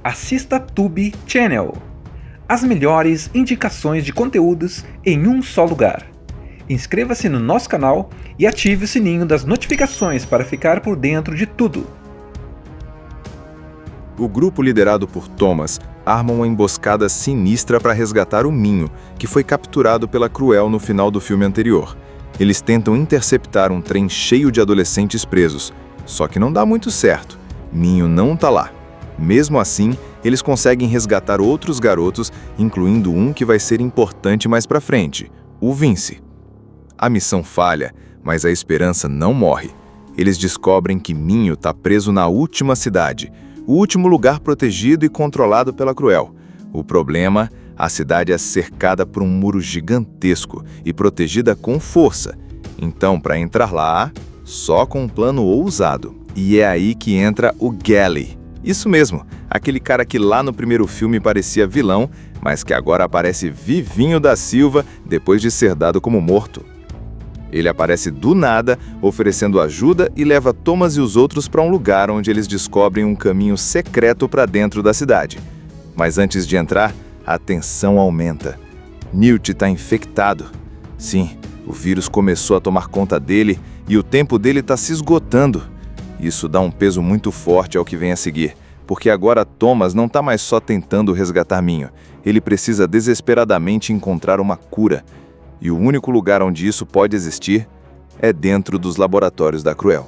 assista Tube Channel. As melhores indicações de conteúdos em um só lugar. Inscreva-se no nosso canal e ative o sininho das notificações para ficar por dentro de tudo. O grupo liderado por Thomas arma uma emboscada sinistra para resgatar o Minho, que foi capturado pela Cruel no final do filme anterior. Eles tentam interceptar um trem cheio de adolescentes presos, só que não dá muito certo. Minho não tá lá. Mesmo assim, eles conseguem resgatar outros garotos, incluindo um que vai ser importante mais pra frente, o Vince. A missão falha, mas a esperança não morre. Eles descobrem que Minho tá preso na última cidade, o último lugar protegido e controlado pela Cruel. O problema, a cidade é cercada por um muro gigantesco e protegida com força. Então, para entrar lá, só com um plano ousado. E é aí que entra o Gally. Isso mesmo, aquele cara que lá no primeiro filme parecia vilão, mas que agora aparece vivinho da Silva depois de ser dado como morto. Ele aparece do nada, oferecendo ajuda e leva Thomas e os outros para um lugar onde eles descobrem um caminho secreto para dentro da cidade. Mas antes de entrar, a tensão aumenta. Newt está infectado. Sim, o vírus começou a tomar conta dele e o tempo dele está se esgotando. Isso dá um peso muito forte ao que vem a seguir, porque agora Thomas não está mais só tentando resgatar Minho. Ele precisa desesperadamente encontrar uma cura. E o único lugar onde isso pode existir é dentro dos laboratórios da Cruel.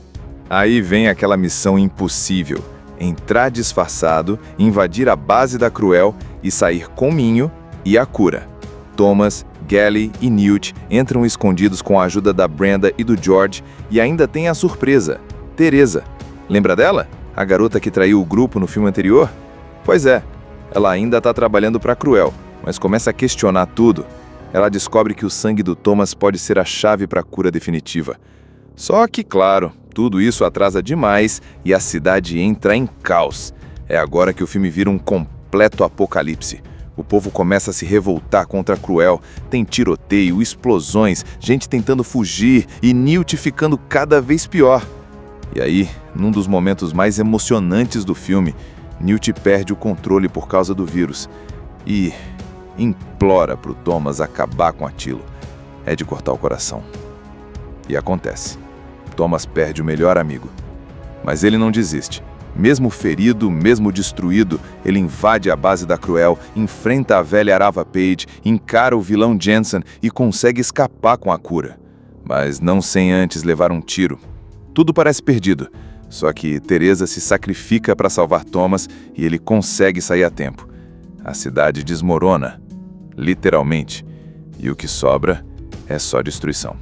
Aí vem aquela missão impossível: entrar disfarçado, invadir a base da Cruel e sair com Minho e a cura. Thomas, Gally e Newt entram escondidos com a ajuda da Brenda e do George e ainda tem a surpresa: Teresa. Lembra dela? A garota que traiu o grupo no filme anterior? Pois é, ela ainda está trabalhando para a Cruel, mas começa a questionar tudo. Ela descobre que o sangue do Thomas pode ser a chave para a cura definitiva. Só que, claro, tudo isso atrasa demais e a cidade entra em caos. É agora que o filme vira um completo apocalipse. O povo começa a se revoltar contra a Cruel. Tem tiroteio, explosões, gente tentando fugir e Newt ficando cada vez pior. E aí, num dos momentos mais emocionantes do filme, Newt perde o controle por causa do vírus e implora pro Thomas acabar com aquilo. É de cortar o coração. E acontece. Thomas perde o melhor amigo. Mas ele não desiste. Mesmo ferido, mesmo destruído, ele invade a base da Cruel, enfrenta a velha Arava Page, encara o vilão Jensen e consegue escapar com a cura. Mas não sem antes levar um tiro. Tudo parece perdido, só que Teresa se sacrifica para salvar Thomas e ele consegue sair a tempo. A cidade desmorona, literalmente, e o que sobra é só destruição.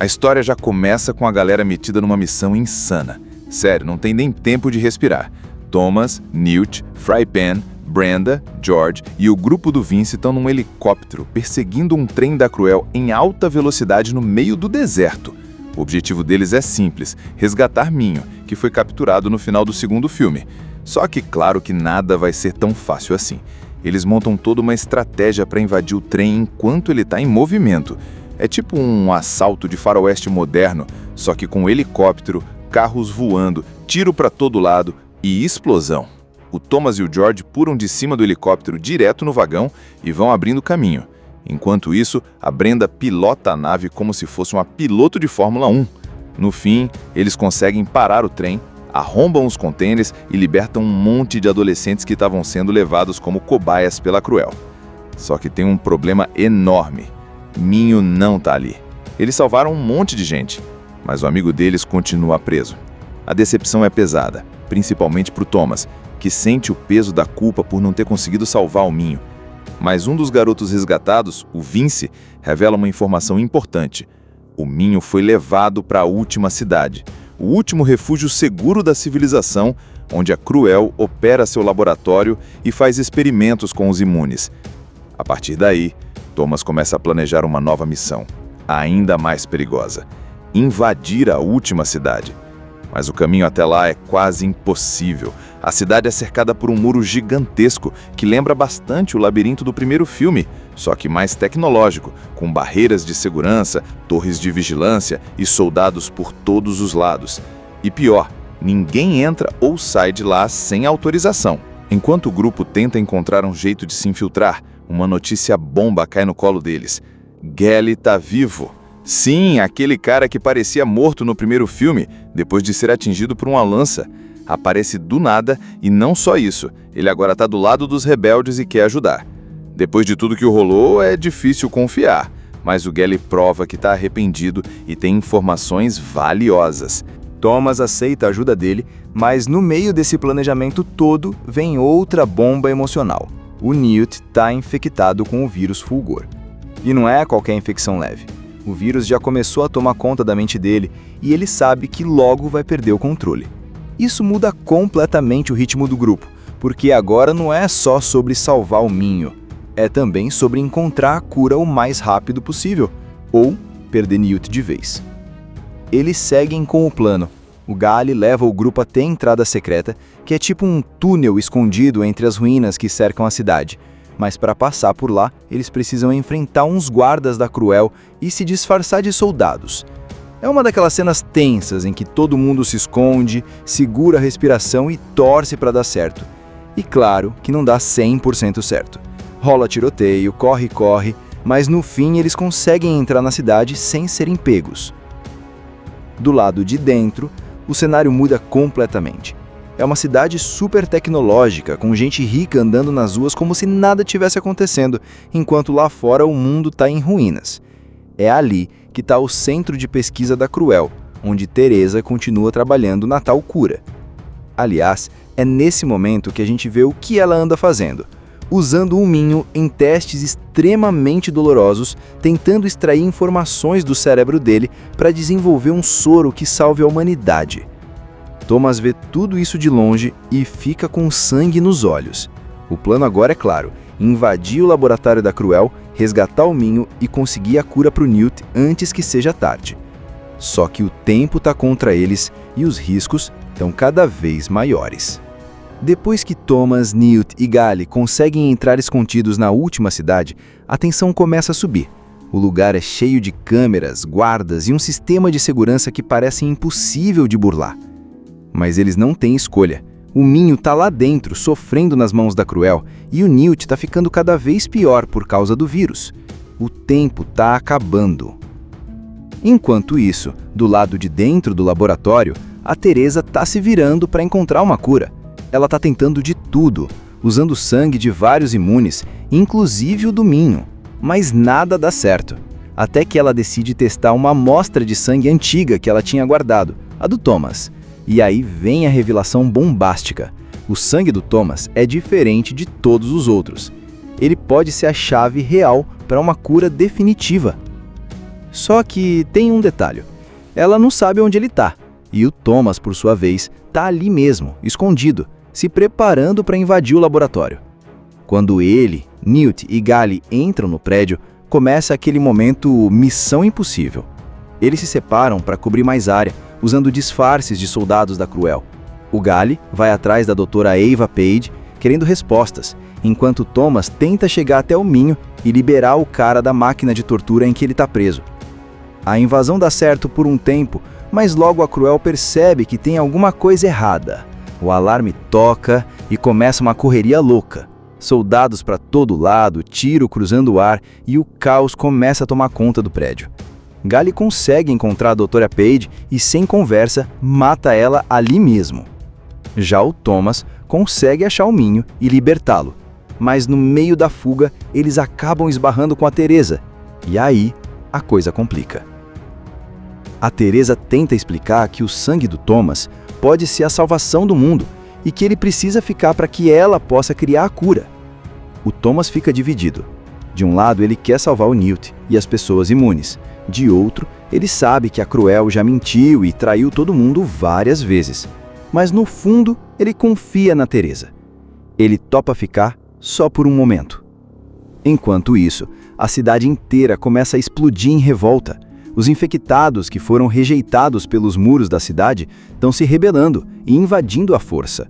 A história já começa com a galera metida numa missão insana. Sério, não tem nem tempo de respirar. Thomas, Newt, Frypan, Brenda, George e o grupo do Vince estão num helicóptero perseguindo um trem da Cruel em alta velocidade no meio do deserto. O objetivo deles é simples: resgatar Minho, que foi capturado no final do segundo filme. Só que claro que nada vai ser tão fácil assim. Eles montam toda uma estratégia para invadir o trem enquanto ele está em movimento. É tipo um assalto de faroeste moderno, só que com helicóptero, carros voando, tiro para todo lado e explosão. O Thomas e o George pulam de cima do helicóptero direto no vagão e vão abrindo caminho. Enquanto isso, a Brenda pilota a nave como se fosse uma piloto de Fórmula 1. No fim, eles conseguem parar o trem, arrombam os contêineres e libertam um monte de adolescentes que estavam sendo levados como cobaias pela Cruel. Só que tem um problema enorme. Minho não tá ali. Eles salvaram um monte de gente, mas o amigo deles continua preso. A decepção é pesada, principalmente pro Thomas, que sente o peso da culpa por não ter conseguido salvar o Minho. Mas um dos garotos resgatados, o Vince, revela uma informação importante. O Minho foi levado para a última cidade, o último refúgio seguro da civilização, onde a Cruel opera seu laboratório e faz experimentos com os imunes. A partir daí, Thomas começa a planejar uma nova missão, ainda mais perigosa: invadir a última cidade. Mas o caminho até lá é quase impossível. A cidade é cercada por um muro gigantesco que lembra bastante o labirinto do primeiro filme, só que mais tecnológico, com barreiras de segurança, torres de vigilância e soldados por todos os lados. E pior, ninguém entra ou sai de lá sem autorização. Enquanto o grupo tenta encontrar um jeito de se infiltrar, uma notícia bomba cai no colo deles. Gally tá vivo. Sim, aquele cara que parecia morto no primeiro filme, depois de ser atingido por uma lança. Aparece do nada e não só isso, ele agora tá do lado dos rebeldes e quer ajudar. Depois de tudo que rolou, é difícil confiar, mas o Gally prova que tá arrependido e tem informações valiosas. Thomas aceita a ajuda dele, mas no meio desse planejamento todo vem outra bomba emocional. O Newt tá infectado com o vírus Fulgor. E não é qualquer infecção leve. O vírus já começou a tomar conta da mente dele e ele sabe que logo vai perder o controle. Isso muda completamente o ritmo do grupo, porque agora não é só sobre salvar o Minho, é também sobre encontrar a cura o mais rápido possível, ou perder Newt de vez. Eles seguem com o plano. O Gally leva o grupo até a entrada secreta, que é tipo um túnel escondido entre as ruínas que cercam a cidade. Mas para passar por lá, eles precisam enfrentar uns guardas da Cruel e se disfarçar de soldados. É uma daquelas cenas tensas em que todo mundo se esconde, segura a respiração e torce para dar certo. E claro que não dá 100% certo. Rola tiroteio, corre, mas no fim eles conseguem entrar na cidade sem serem pegos. Do lado de dentro, o cenário muda completamente. É uma cidade super tecnológica, com gente rica andando nas ruas como se nada tivesse acontecendo, enquanto lá fora o mundo está em ruínas. É ali que está o centro de pesquisa da Cruel, onde Teresa continua trabalhando na tal cura. Aliás, é nesse momento que a gente vê o que ela anda fazendo, usando o Minho em testes extremamente dolorosos, tentando extrair informações do cérebro dele para desenvolver um soro que salve a humanidade. Thomas vê tudo isso de longe e fica com sangue nos olhos. O plano agora é claro, invadir o laboratório da Cruel, resgatar o Minho e conseguir a cura para o Newt antes que seja tarde. Só que o tempo está contra eles e os riscos estão cada vez maiores. Depois que Thomas, Newt e Gally conseguem entrar escondidos na última cidade, a tensão começa a subir. O lugar é cheio de câmeras, guardas e um sistema de segurança que parece impossível de burlar. Mas eles não têm escolha. O Minho tá lá dentro, sofrendo nas mãos da Cruel, e o Newt tá ficando cada vez pior por causa do vírus. O tempo tá acabando. Enquanto isso, do lado de dentro do laboratório, a Teresa tá se virando para encontrar uma cura. Ela tá tentando de tudo, usando sangue de vários imunes, inclusive o do Minho. Mas nada dá certo. Até que ela decide testar uma amostra de sangue antiga que ela tinha guardado, a do Thomas. E aí vem a revelação bombástica. O sangue do Thomas é diferente de todos os outros. Ele pode ser a chave real para uma cura definitiva. Só que tem um detalhe. Ela não sabe onde ele está. E o Thomas, por sua vez, está ali mesmo, escondido, se preparando para invadir o laboratório. Quando ele, Newt e Gally entram no prédio, começa aquele momento missão impossível. Eles se separam para cobrir mais área, usando disfarces de soldados da Cruel. O Gally vai atrás da doutora Eva Page, querendo respostas, enquanto Thomas tenta chegar até o Minho e liberar o cara da máquina de tortura em que ele está preso. A invasão dá certo por um tempo, mas logo a Cruel percebe que tem alguma coisa errada. O alarme toca e começa uma correria louca. Soldados para todo lado, tiro cruzando o ar e o caos começa a tomar conta do prédio. Gally consegue encontrar a Dra. Page e, sem conversa, mata ela ali mesmo. Já o Thomas consegue achar o Minho e libertá-lo, mas no meio da fuga eles acabam esbarrando com a Teresa, e aí a coisa complica. A Teresa tenta explicar que o sangue do Thomas pode ser a salvação do mundo e que ele precisa ficar para que ela possa criar a cura. O Thomas fica dividido. De um lado, ele quer salvar o Newt e as pessoas imunes. De outro, ele sabe que a Cruel já mentiu e traiu todo mundo várias vezes. Mas no fundo, ele confia na Teresa. Ele topa ficar só por um momento. Enquanto isso, a cidade inteira começa a explodir em revolta. Os infectados que foram rejeitados pelos muros da cidade estão se rebelando e invadindo à força.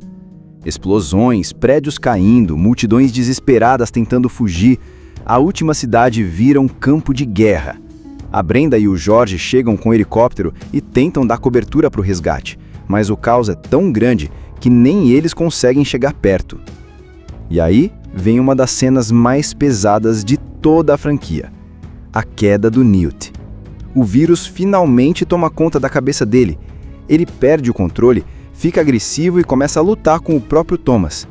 Explosões, prédios caindo, multidões desesperadas tentando fugir. A última cidade vira um campo de guerra. A Brenda e o Jorge chegam com o helicóptero e tentam dar cobertura para o resgate, mas o caos é tão grande que nem eles conseguem chegar perto. E aí vem uma das cenas mais pesadas de toda a franquia: a queda do Newt. O vírus finalmente toma conta da cabeça dele. Ele perde o controle, fica agressivo e começa a lutar com o próprio Thomas.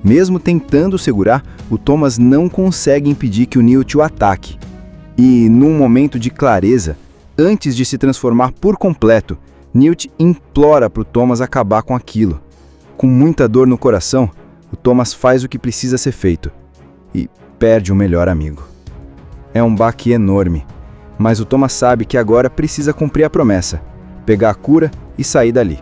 Mesmo tentando segurar, o Thomas não consegue impedir que o Newt o ataque. E, num momento de clareza, antes de se transformar por completo, Newt implora para o Thomas acabar com aquilo. Com muita dor no coração, o Thomas faz o que precisa ser feito e perde o melhor amigo. É um baque enorme, mas o Thomas sabe que agora precisa cumprir a promessa, pegar a cura e sair dali.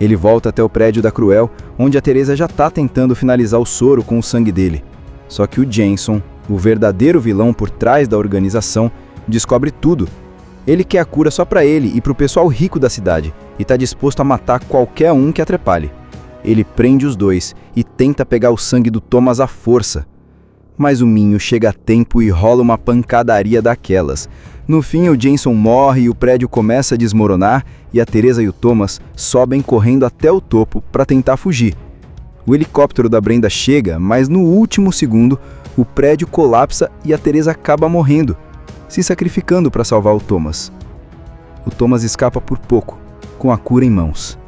Ele volta até o prédio da Cruel, onde a Teresa já está tentando finalizar o soro com o sangue dele. Só que o Jensen, o verdadeiro vilão por trás da organização, descobre tudo. Ele quer a cura só para ele e para o pessoal rico da cidade, e está disposto a matar qualquer um que atrapalhe. Ele prende os dois e tenta pegar o sangue do Thomas à força. Mas o Minho chega a tempo e rola uma pancadaria daquelas. No fim, o Jensen morre e o prédio começa a desmoronar, e a Teresa e o Thomas sobem correndo até o topo para tentar fugir. O helicóptero da Brenda chega, mas no último segundo, o prédio colapsa e a Teresa acaba morrendo, se sacrificando para salvar o Thomas. O Thomas escapa por pouco, com a cura em mãos.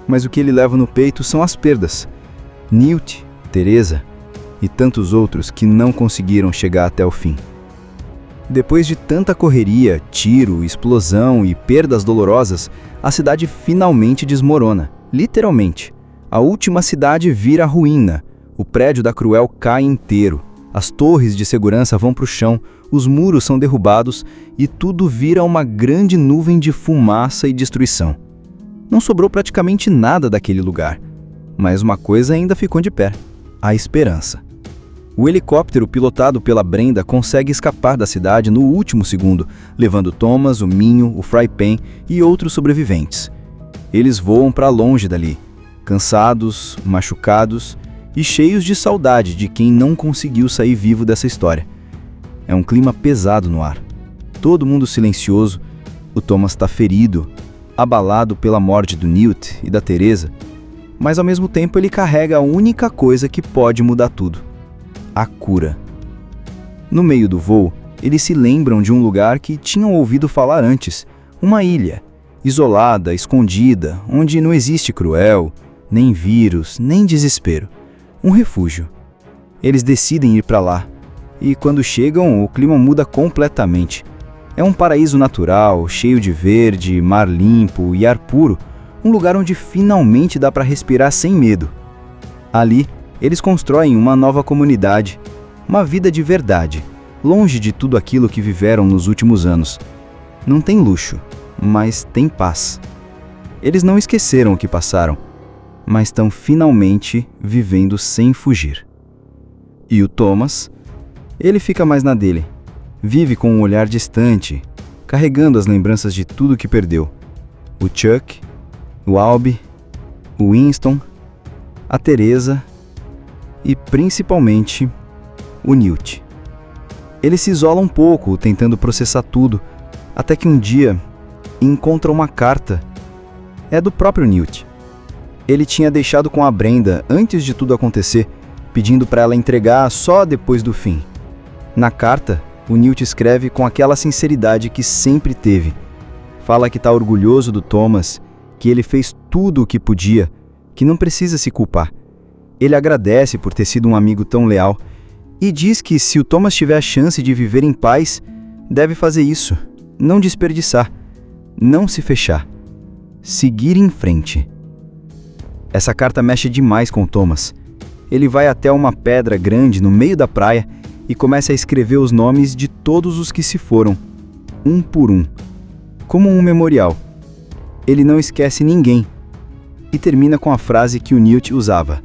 Mas o que ele leva no peito são as perdas. Newt, Teresa e tantos outros que não conseguiram chegar até o fim. Depois de tanta correria, tiro, explosão e perdas dolorosas, a cidade finalmente desmorona, literalmente. A última cidade vira ruína. O prédio da Cruel cai inteiro. As torres de segurança vão para o chão, os muros são derrubados e tudo vira uma grande nuvem de fumaça e destruição. Não sobrou praticamente nada daquele lugar. Mas uma coisa ainda ficou de pé: a esperança. O helicóptero pilotado pela Brenda consegue escapar da cidade no último segundo, levando Thomas, o Minho, o Frypan e outros sobreviventes. Eles voam para longe dali, cansados, machucados e cheios de saudade de quem não conseguiu sair vivo dessa história. É um clima pesado no ar. Todo mundo silencioso. O Thomas está ferido, abalado pela morte do Newt e da Teresa, mas ao mesmo tempo ele carrega a única coisa que pode mudar tudo: a cura. No meio do voo, eles se lembram de um lugar que tinham ouvido falar antes, uma ilha, isolada, escondida, onde não existe Cruel, nem vírus, nem desespero. Um refúgio. Eles decidem ir para lá, e quando chegam, o clima muda completamente. É um paraíso natural, cheio de verde, mar limpo e ar puro, um lugar onde finalmente dá para respirar sem medo. Ali, eles constroem uma nova comunidade, uma vida de verdade, longe de tudo aquilo que viveram nos últimos anos. Não tem luxo, mas tem paz. Eles não esqueceram o que passaram, mas estão finalmente vivendo sem fugir. E o Thomas, ele fica mais na dele. Vive com um olhar distante, carregando as lembranças de tudo que perdeu. O Chuck, o Albie, o Winston, a Teresa e, principalmente, o Newt. Ele se isola um pouco, tentando processar tudo, até que um dia encontra uma carta. É do próprio Newt. Ele tinha deixado com a Brenda antes de tudo acontecer, pedindo para ela entregar só depois do fim. Na carta, o Newt escreve com aquela sinceridade que sempre teve. Fala que está orgulhoso do Thomas, que ele fez tudo o que podia, que não precisa se culpar. Ele agradece por ter sido um amigo tão leal e diz que se o Thomas tiver a chance de viver em paz, deve fazer isso, não desperdiçar, não se fechar, seguir em frente. Essa carta mexe demais com o Thomas. Ele vai até uma pedra grande no meio da praia e começa a escrever os nomes de todos os que se foram, um por um, como um memorial. Ele não esquece ninguém e termina com a frase que o Newt usava: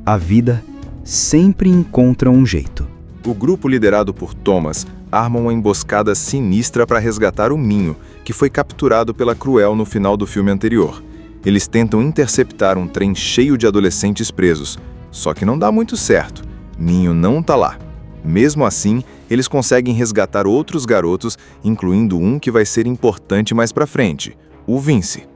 a vida sempre encontra um jeito. O grupo liderado por Thomas arma uma emboscada sinistra para resgatar o Minho, que foi capturado pela Cruel no final do filme anterior. Eles tentam interceptar um trem cheio de adolescentes presos, só que não dá muito certo. Minho não tá lá. Mesmo assim, eles conseguem resgatar outros garotos, incluindo um que vai ser importante mais pra frente, o Vince.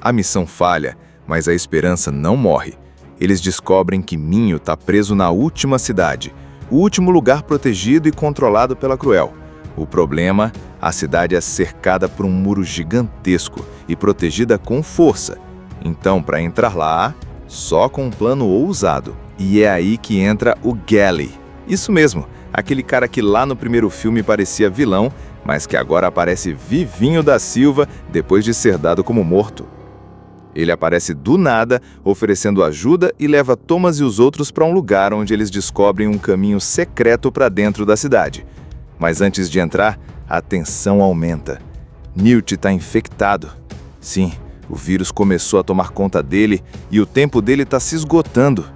A missão falha, mas a esperança não morre. eles descobrem que Minho está preso na última cidade, o último lugar protegido e controlado pela Cruel. O problema, a cidade é cercada por um muro gigantesco e protegida com força. Então, para entrar lá, só com um plano ousado. E é aí que entra o Gally. Isso mesmo, aquele cara que lá no primeiro filme parecia vilão, mas que agora aparece vivinho da Silva depois de ser dado como morto. Ele aparece do nada, oferecendo ajuda e leva Thomas e os outros para um lugar onde eles descobrem um caminho secreto para dentro da cidade. Mas antes de entrar, a tensão aumenta. Newt está infectado. Sim, o vírus começou a tomar conta dele e o tempo dele está se esgotando.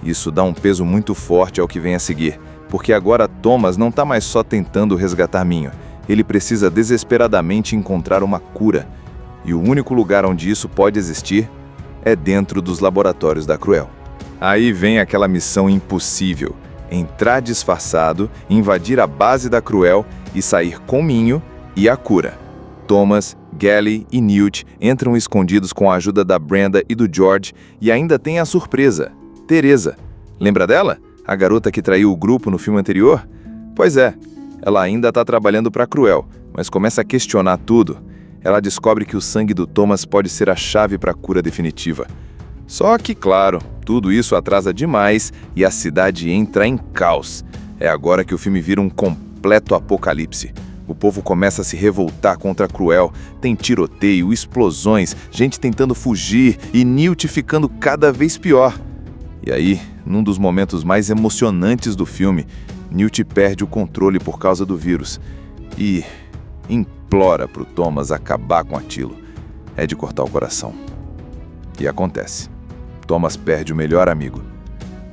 Isso dá um peso muito forte ao que vem a seguir, porque agora Thomas não está mais só tentando resgatar Minho. Ele precisa desesperadamente encontrar uma cura. E o único lugar onde isso pode existir é dentro dos laboratórios da Cruel. Aí vem aquela missão impossível: entrar disfarçado, invadir a base da Cruel e sair com Minho e a cura. Thomas, Gally e Newt entram escondidos com a ajuda da Brenda e do George e ainda tem a surpresa, Teresa. Lembra dela? A garota que traiu o grupo no filme anterior? Pois é, ela ainda está trabalhando para a Cruel, mas começa a questionar tudo. Ela descobre que o sangue do Thomas pode ser a chave para a cura definitiva. Só que, claro, tudo isso atrasa demais e a cidade entra em caos. É agora que o filme vira um completo apocalipse. O povo começa a se revoltar contra a Cruel, tem tiroteio, explosões, gente tentando fugir e Newt ficando cada vez pior. E aí, num dos momentos mais emocionantes do filme, Newt perde o controle por causa do vírus e implora pro Thomas acabar com aquilo. É de cortar o coração. E acontece. Thomas perde o melhor amigo.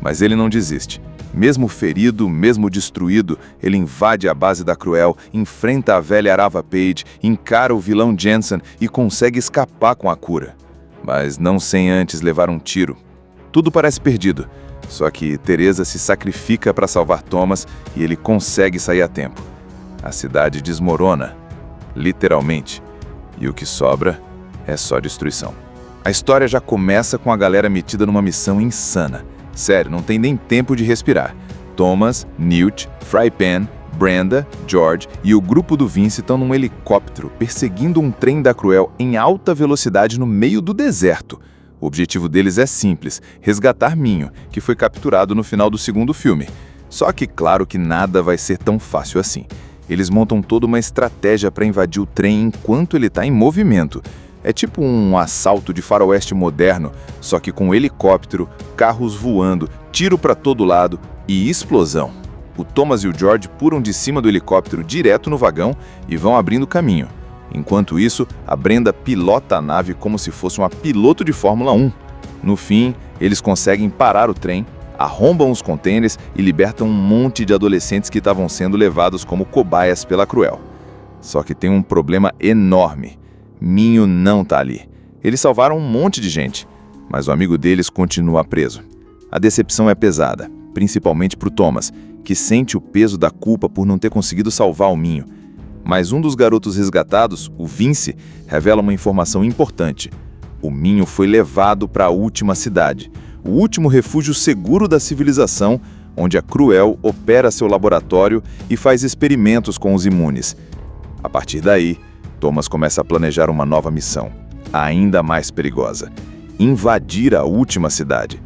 Mas ele não desiste. Mesmo ferido, mesmo destruído, ele invade a base da Cruel, enfrenta a velha Arava Page, encara o vilão Jensen e consegue escapar com a cura. Mas não sem antes levar um tiro. Tudo parece perdido. Só que Teresa se sacrifica para salvar Thomas e ele consegue sair a tempo. A cidade desmorona, literalmente, e o que sobra é só destruição. A história já começa com a galera metida numa missão insana. Sério, não tem nem tempo de respirar. Thomas, Newt, Frypan, Brenda, George e o grupo do Vince estão num helicóptero perseguindo um trem da Cruel em alta velocidade no meio do deserto. O objetivo deles é simples: resgatar Minho, que foi capturado no final do segundo filme. Só que claro que nada vai ser tão fácil assim. Eles montam toda uma estratégia para invadir o trem enquanto ele está em movimento. É tipo um assalto de faroeste moderno, só que com helicóptero, carros voando, tiro para todo lado e explosão. O Thomas e o George pulam de cima do helicóptero direto no vagão e vão abrindo caminho. Enquanto isso, a Brenda pilota a nave como se fosse uma piloto de Fórmula 1. No fim, eles conseguem parar o trem, arrombam os contêineres e libertam um monte de adolescentes que estavam sendo levados como cobaias pela Cruel. Só que tem um problema enorme. Minho não tá ali. Eles salvaram um monte de gente, mas o amigo deles continua preso. A decepção é pesada, principalmente pro Thomas, que sente o peso da culpa por não ter conseguido salvar o Minho. Mas um dos garotos resgatados, o Vince, revela uma informação importante. O Minho foi levado para a última cidade, o último refúgio seguro da civilização, onde a Cruel opera seu laboratório e faz experimentos com os imunes. A partir daí, Thomas começa a planejar uma nova missão, ainda mais perigosa: invadir a última cidade.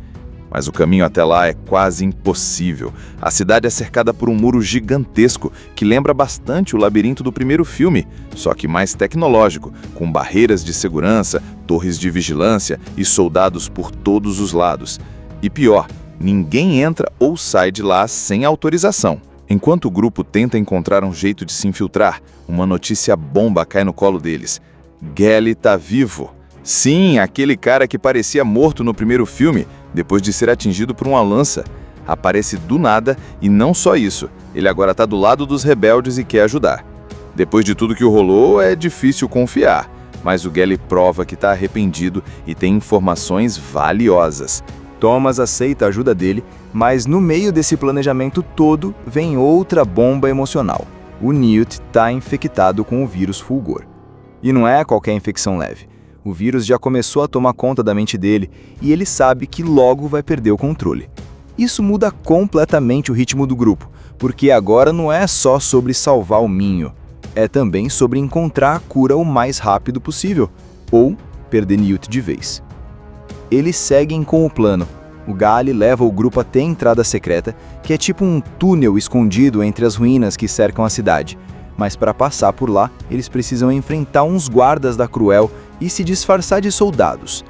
Mas o caminho até lá é quase impossível. A cidade é cercada por um muro gigantesco que lembra bastante o labirinto do primeiro filme, só que mais tecnológico, com barreiras de segurança, torres de vigilância e soldados por todos os lados. E pior, ninguém entra ou sai de lá sem autorização. Enquanto o grupo tenta encontrar um jeito de se infiltrar, uma notícia bomba cai no colo deles. Gally tá vivo. Sim, aquele cara que parecia morto no primeiro filme, depois de ser atingido por uma lança. Aparece do nada e não só isso, ele agora tá do lado dos rebeldes e quer ajudar. Depois de tudo que rolou, é difícil confiar, mas o Gally prova que tá arrependido e tem informações valiosas. Thomas aceita a ajuda dele, mas no meio desse planejamento todo vem outra bomba emocional. O Newt está infectado com o vírus Fulgor. E não é qualquer infecção leve. O vírus já começou a tomar conta da mente dele e ele sabe que logo vai perder o controle. Isso muda completamente o ritmo do grupo, porque agora não é só sobre salvar o Minho, é também sobre encontrar a cura o mais rápido possível, ou perder Newt de vez. Eles seguem com o plano. O Gally leva o grupo até a entrada secreta, que é tipo um túnel escondido entre as ruínas que cercam a cidade. Mas para passar por lá, eles precisam enfrentar uns guardas da Cruel e se disfarçar de soldados.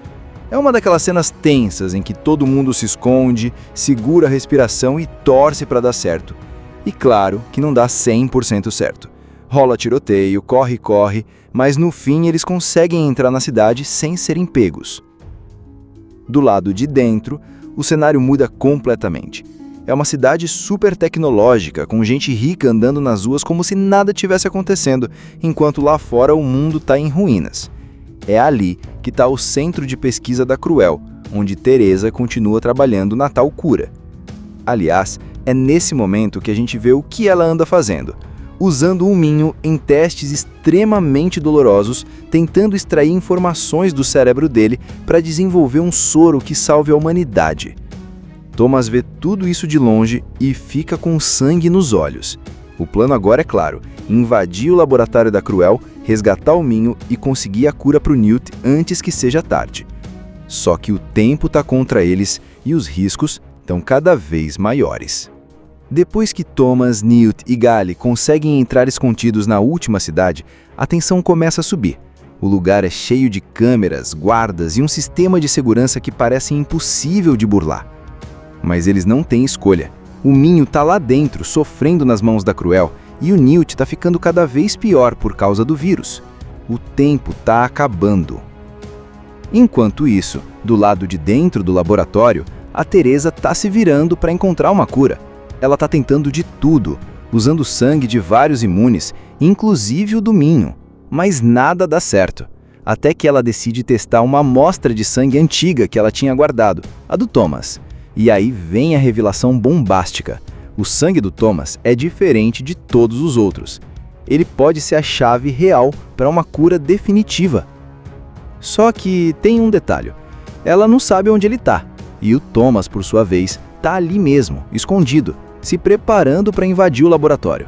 É uma daquelas cenas tensas em que todo mundo se esconde, segura a respiração e torce para dar certo. E claro que não dá 100% certo. Rola tiroteio, corre, mas no fim eles conseguem entrar na cidade sem serem pegos. Do lado de dentro, o cenário muda completamente. É uma cidade super tecnológica, com gente rica andando nas ruas como se nada tivesse acontecendo, enquanto lá fora o mundo está em ruínas. É ali que está o centro de pesquisa da Cruel, onde Teresa continua trabalhando na tal cura. Aliás, é nesse momento que a gente vê o que ela anda fazendo, usando o Minho em testes extremamente dolorosos, tentando extrair informações do cérebro dele para desenvolver um soro que salve a humanidade. Thomas vê tudo isso de longe e fica com sangue nos olhos. O plano agora é claro: invadir o laboratório da Cruel, resgatar o Minho e conseguir a cura para o Newt antes que seja tarde. Só que o tempo está contra eles e os riscos estão cada vez maiores. Depois que Thomas, Newt e Gally conseguem entrar escondidos na última cidade, a tensão começa a subir. O lugar é cheio de câmeras, guardas e um sistema de segurança que parece impossível de burlar. Mas eles não têm escolha. O Minho tá lá dentro, sofrendo nas mãos da Cruel, e o Newt tá ficando cada vez pior por causa do vírus. O tempo tá acabando. Enquanto isso, do lado de dentro do laboratório, a Teresa tá se virando para encontrar uma cura. Ela tá tentando de tudo, usando sangue de vários imunes, inclusive o do Minho, mas nada dá certo. Até que ela decide testar uma amostra de sangue antiga que ela tinha guardado, a do Thomas. E aí vem a revelação bombástica. O sangue do Thomas é diferente de todos os outros. Ele pode ser a chave real para uma cura definitiva. Só que tem um detalhe. Ela não sabe onde ele tá. E o Thomas, por sua vez, tá ali mesmo, escondido, se preparando para invadir o laboratório.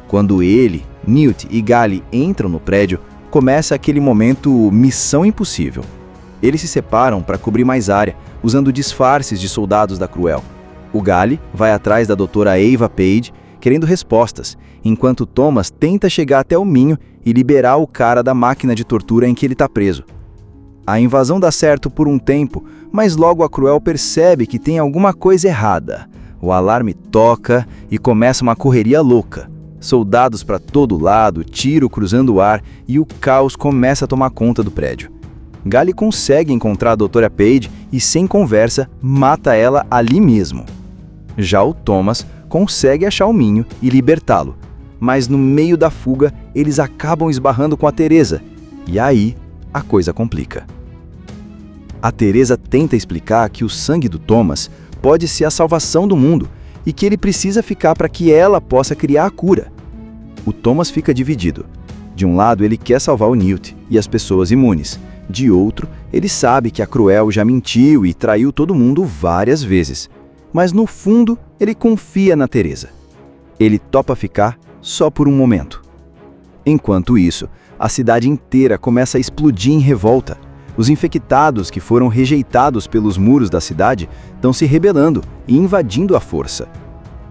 Quando ele, Newt e Gally entram no prédio, começa aquele momento missão impossível. Eles se separam para cobrir mais área, usando disfarces de soldados da Cruel. O Gally vai atrás da doutora Eva Page, querendo respostas, enquanto Thomas tenta chegar até o Minho e liberar o cara da máquina de tortura em que ele está preso. A invasão dá certo por um tempo, mas logo a Cruel percebe que tem alguma coisa errada. O alarme toca e começa uma correria louca. Soldados para todo lado, tiro cruzando o ar e o caos começa a tomar conta do prédio. Gally consegue encontrar a doutora Page e, sem conversa, mata ela ali mesmo. Já o Thomas consegue achar o Minho e libertá-lo, mas no meio da fuga eles acabam esbarrando com a Teresa, e aí a coisa complica. A Teresa tenta explicar que o sangue do Thomas pode ser a salvação do mundo e que ele precisa ficar para que ela possa criar a cura. O Thomas fica dividido. De um lado ele quer salvar o Newt e as pessoas imunes. De outro, ele sabe que a Cruel já mentiu e traiu todo mundo várias vezes. Mas no fundo, ele confia na Teresa. Ele topa ficar só por um momento. Enquanto isso, a cidade inteira começa a explodir em revolta. Os infectados que foram rejeitados pelos muros da cidade estão se rebelando e invadindo à força.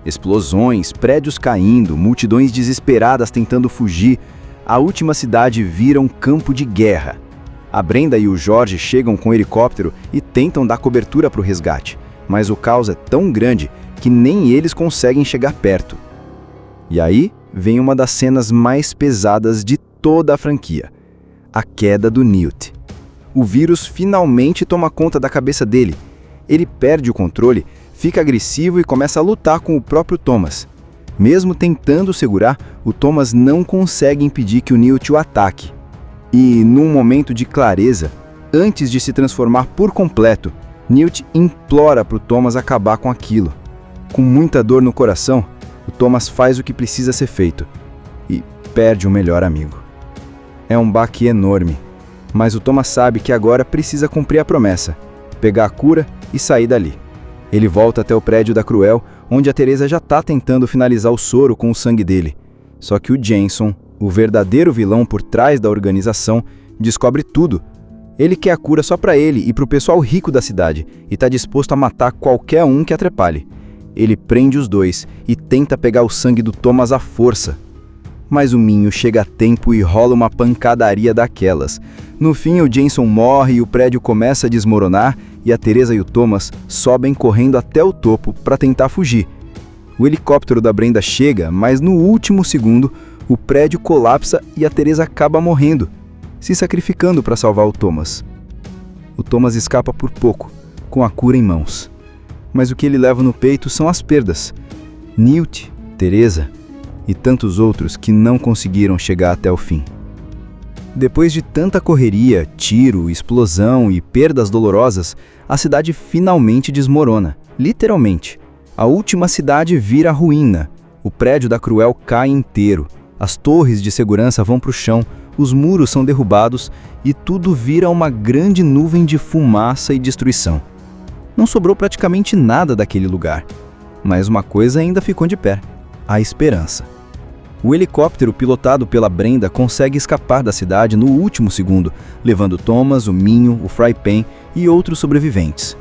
Explosões, prédios caindo, multidões desesperadas tentando fugir. A última cidade vira um campo de guerra. A Brenda e o Jorge chegam com o helicóptero e tentam dar cobertura para o resgate, mas o caos é tão grande que nem eles conseguem chegar perto. E aí vem uma das cenas mais pesadas de toda a franquia: a queda do Newt. O vírus finalmente toma conta da cabeça dele. Ele perde o controle, fica agressivo e começa a lutar com o próprio Thomas. Mesmo tentando segurar, o Thomas não consegue impedir que o Newt o ataque. E, num momento de clareza, antes de se transformar por completo, Newt implora para o Thomas acabar com aquilo. Com muita dor no coração, o Thomas faz o que precisa ser feito e perde o melhor amigo. É um baque enorme, Mas o Thomas sabe que agora precisa cumprir a promessa, pegar a cura e sair dali. Ele volta até o prédio da Cruel, onde a Teresa já está tentando finalizar o soro com o sangue dele. Só que o Jensen, o verdadeiro vilão por trás da organização, descobre tudo. Ele quer a cura só para ele e para o pessoal rico da cidade e está disposto a matar qualquer um que atrapalhe. Ele prende os dois e tenta pegar o sangue do Thomas à força. Mas o Minho chega a tempo e rola uma pancadaria daquelas. No fim, o Jensen morre e o prédio começa a desmoronar e a Teresa e o Thomas sobem correndo até o topo para tentar fugir. O helicóptero da Brenda chega, mas no último segundo, o prédio colapsa e a Teresa acaba morrendo, se sacrificando para salvar o Thomas. O Thomas escapa por pouco, com a cura em mãos. Mas o que ele leva no peito são as perdas. Newt, Teresa e tantos outros que não conseguiram chegar até o fim. Depois de tanta correria, tiro, explosão e perdas dolorosas, a cidade finalmente desmorona, literalmente. A última cidade vira ruína. O prédio da Cruel cai inteiro. As torres de segurança vão para o chão, os muros são derrubados e tudo vira uma grande nuvem de fumaça e destruição. Não sobrou praticamente nada daquele lugar. Mas uma coisa ainda ficou de pé: a esperança. O helicóptero pilotado pela Brenda consegue escapar da cidade no último segundo, levando Thomas, o Minho, o Frypan e outros sobreviventes.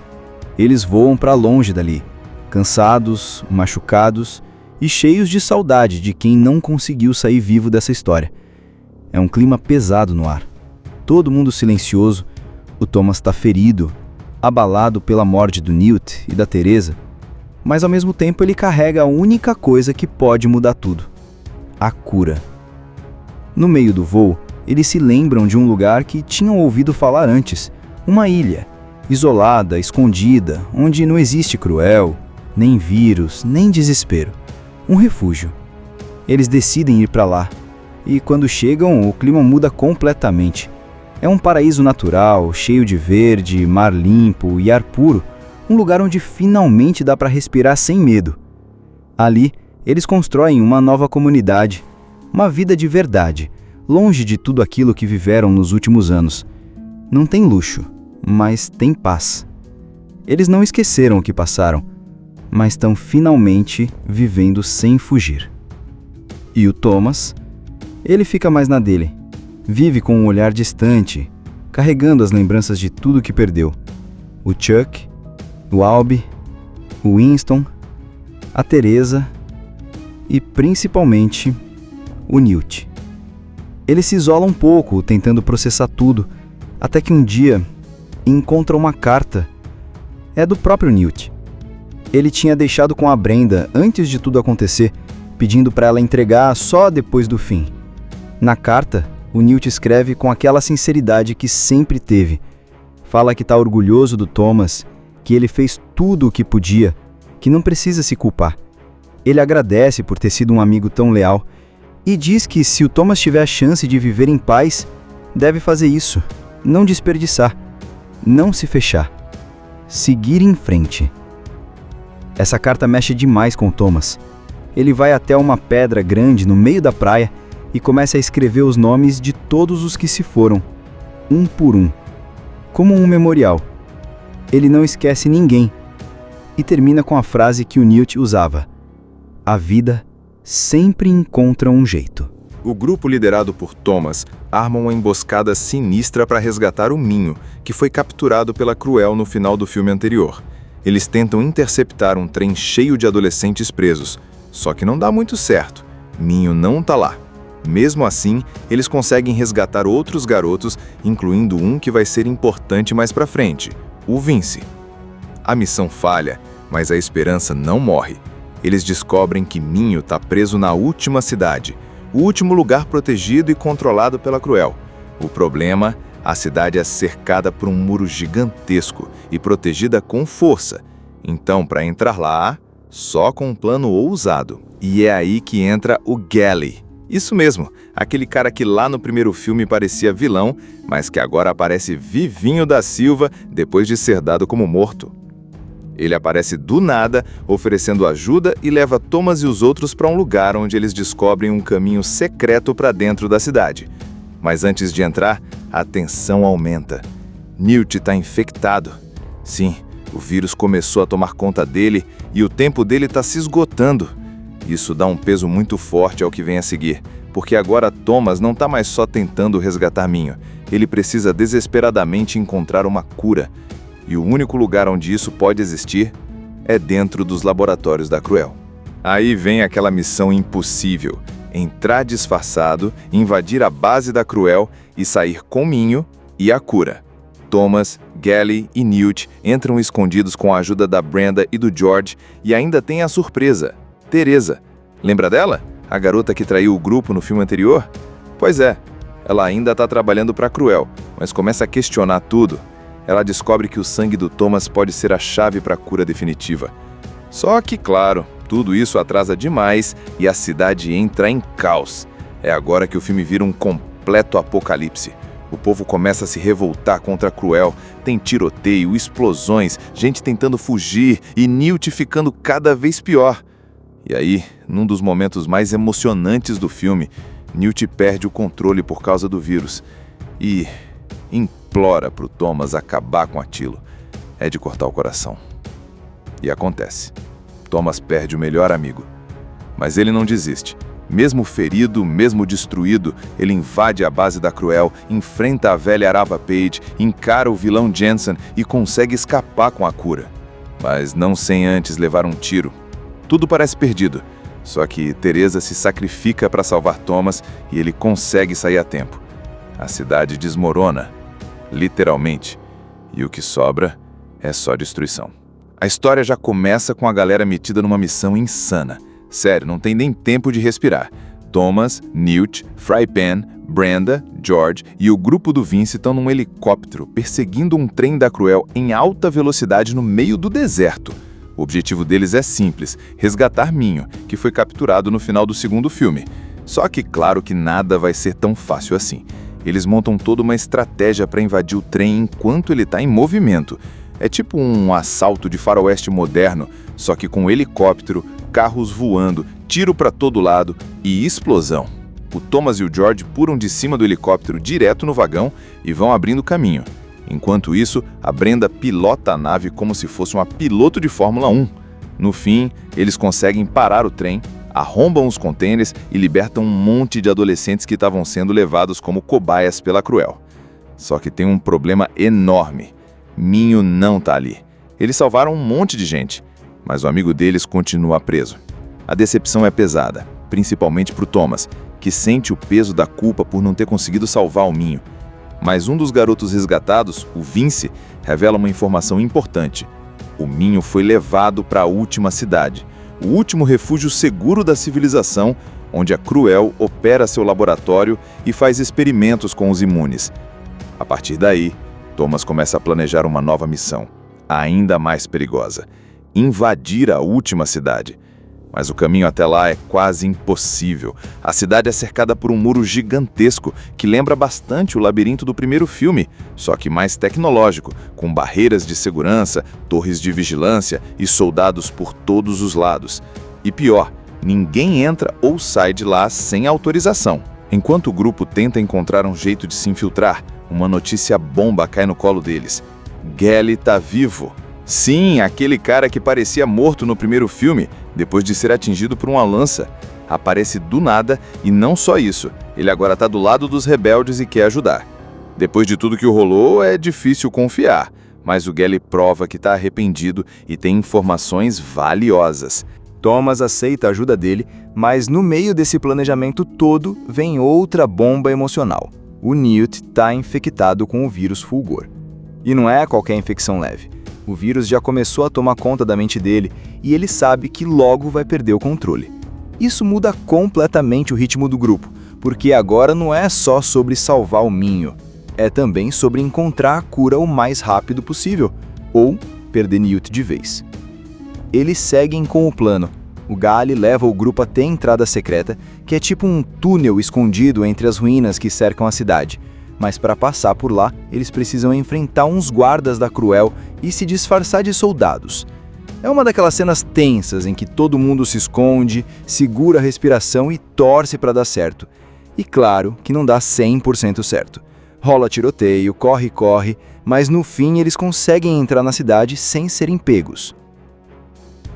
Eles voam para longe dali, cansados, machucados e cheios de saudade de quem não conseguiu sair vivo dessa história. É um clima pesado no ar. Todo mundo silencioso. O Thomas está ferido, abalado pela morte do Newt e da Teresa, mas ao mesmo tempo ele carrega a única coisa que pode mudar tudo: a cura. No meio do voo, eles se lembram de um lugar que tinham ouvido falar antes, uma ilha, isolada, escondida, onde não existe Cruel, nem vírus, nem desespero. Um refúgio. Eles decidem ir para lá, e quando chegam, o clima muda completamente. É um paraíso natural, cheio de verde, mar limpo e ar puro, um lugar onde finalmente dá para respirar sem medo. Ali, eles constroem uma nova comunidade, uma vida de verdade, longe de tudo aquilo que viveram nos últimos anos. Não tem luxo, mas tem paz. Eles não esqueceram o que passaram, mas estão finalmente vivendo sem fugir. E o Thomas? Ele fica mais na dele. Vive com um olhar distante, carregando as lembranças de tudo que perdeu. O Chuck, o Albie, o Winston, a Teresa e, principalmente, o Newt. Ele se isola um pouco, tentando processar tudo, até que um dia encontra uma carta. É do próprio Newt. Ele tinha deixado com a Brenda antes de tudo acontecer, pedindo para ela entregar só depois do fim. Na carta, o Newt escreve com aquela sinceridade que sempre teve. Fala que está orgulhoso do Thomas, que ele fez tudo o que podia, que não precisa se culpar. Ele agradece por ter sido um amigo tão leal e diz que se o Thomas tiver a chance de viver em paz, deve fazer isso, não desperdiçar, não se fechar, seguir em frente. Essa carta mexe demais com o Thomas. Ele vai até uma pedra grande no meio da praia e começa a escrever os nomes de todos os que se foram, um por um, como um memorial. Ele não esquece ninguém e termina com a frase que o Newt usava: a vida sempre encontra um jeito. O grupo liderado por Thomas arma uma emboscada sinistra para resgatar o Minho, que foi capturado pela Cruel no final do filme anterior. Eles tentam interceptar um trem cheio de adolescentes presos, só que não dá muito certo. Minho não tá lá. Mesmo assim, eles conseguem resgatar outros garotos, incluindo um que vai ser importante mais pra frente, o Vince. A missão falha, mas a esperança não morre. Eles descobrem que Minho tá preso na última cidade, o último lugar protegido e controlado pela Cruel. O problema: a cidade é cercada por um muro gigantesco e protegida com força. Então, para entrar lá, só com um plano ousado. E é aí que entra o Gally. Isso mesmo, aquele cara que lá no primeiro filme parecia vilão, mas que agora aparece vivinho da Silva depois de ser dado como morto. Ele aparece do nada, oferecendo ajuda e leva Thomas e os outros para um lugar onde eles descobrem um caminho secreto para dentro da cidade. Mas antes de entrar, a tensão aumenta. Newt está infectado. Sim, o vírus começou a tomar conta dele e o tempo dele está se esgotando. Isso dá um peso muito forte ao que vem a seguir, porque agora Thomas não está mais só tentando resgatar Minho. Ele precisa desesperadamente encontrar uma cura. E o único lugar onde isso pode existir é dentro dos laboratórios da Cruel. Aí vem aquela missão impossível: entrar disfarçado, invadir a base da Cruel e sair com Minho e a cura. Thomas, Gally e Newt entram escondidos com a ajuda da Brenda e do George e ainda tem a surpresa, Teresa. Lembra dela? A garota que traiu o grupo no filme anterior? Pois é, ela ainda está trabalhando para a Cruel, mas começa a questionar tudo. Ela descobre que o sangue do Thomas pode ser a chave para a cura definitiva. Só que, claro, tudo isso atrasa demais e a cidade entra em caos. É agora que o filme vira um completo apocalipse. O povo começa a se revoltar contra a Cruel. Tem tiroteio, explosões, gente tentando fugir e Newt ficando cada vez pior. E aí, num dos momentos mais emocionantes do filme, Newt perde o controle por causa do vírus e implora pro Thomas acabar com aquilo. É de cortar o coração. E acontece. Thomas perde o melhor amigo. Mas ele não desiste. Mesmo ferido, mesmo destruído, ele invade a base da Cruel, enfrenta a velha Arava Page, encara o vilão Jensen e consegue escapar com a cura. Mas não sem antes levar um tiro. Tudo parece perdido, só que Teresa se sacrifica para salvar Thomas e ele consegue sair a tempo. A cidade desmorona, literalmente, e o que sobra é só destruição. A história já começa com a galera metida numa missão insana. Sério, não tem nem tempo de respirar. Thomas, Newt, Frypan, Brenda, George e o grupo do Vince estão num helicóptero perseguindo um trem da Cruel em alta velocidade no meio do deserto. O objetivo deles é simples: resgatar Minho, que foi capturado no final do segundo filme. Só que claro que nada vai ser tão fácil assim. Eles montam toda uma estratégia para invadir o trem enquanto ele está em movimento. É tipo um assalto de faroeste moderno, só que com helicóptero, carros voando, tiro para todo lado e explosão. O Thomas e o George pulam de cima do helicóptero direto no vagão e vão abrindo caminho. Enquanto isso, a Brenda pilota a nave como se fosse uma piloto de Fórmula 1. No fim, eles conseguem parar o trem, arrombam os contêineres e libertam um monte de adolescentes que estavam sendo levados como cobaias pela Cruel. Só que tem um problema enorme. Minho não tá ali. Eles salvaram um monte de gente, mas o amigo deles continua preso. A decepção é pesada, principalmente pro Thomas, que sente o peso da culpa por não ter conseguido salvar o Minho. Mas um dos garotos resgatados, o Vince, revela uma informação importante. O Minho foi levado para a última cidade, o último refúgio seguro da civilização, onde a Cruel opera seu laboratório e faz experimentos com os imunes. A partir daí, Thomas começa a planejar uma nova missão, ainda mais perigosa: invadir a última cidade. Mas o caminho até lá é quase impossível. A cidade é cercada por um muro gigantesco que lembra bastante o labirinto do primeiro filme, só que mais tecnológico, com barreiras de segurança, torres de vigilância e soldados por todos os lados. E pior, ninguém entra ou sai de lá sem autorização. Enquanto o grupo tenta encontrar um jeito de se infiltrar, uma notícia bomba cai no colo deles. Gally tá vivo. Sim, aquele cara que parecia morto no primeiro filme, depois de ser atingido por uma lança. Aparece do nada e não só isso, ele agora tá do lado dos rebeldes e quer ajudar. Depois de tudo que rolou, é difícil confiar, mas o Gally prova que tá arrependido e tem informações valiosas. Thomas aceita a ajuda dele, mas no meio desse planejamento todo vem outra bomba emocional. O Newt tá infectado com o vírus Fulgor. E não é qualquer infecção leve. O vírus já começou a tomar conta da mente dele e ele sabe que logo vai perder o controle. Isso muda completamente o ritmo do grupo, porque agora não é só sobre salvar o Minho, é também sobre encontrar a cura o mais rápido possível, ou perder Newt de vez. Eles seguem com o plano. O Gally leva o grupo até a entrada secreta, que é tipo um túnel escondido entre as ruínas que cercam a cidade. Mas para passar por lá, eles precisam enfrentar uns guardas da Cruel e se disfarçar de soldados. É uma daquelas cenas tensas em que todo mundo se esconde, segura a respiração e torce para dar certo. E claro que não dá 100% certo. Rola tiroteio, corre, mas no fim eles conseguem entrar na cidade sem serem pegos.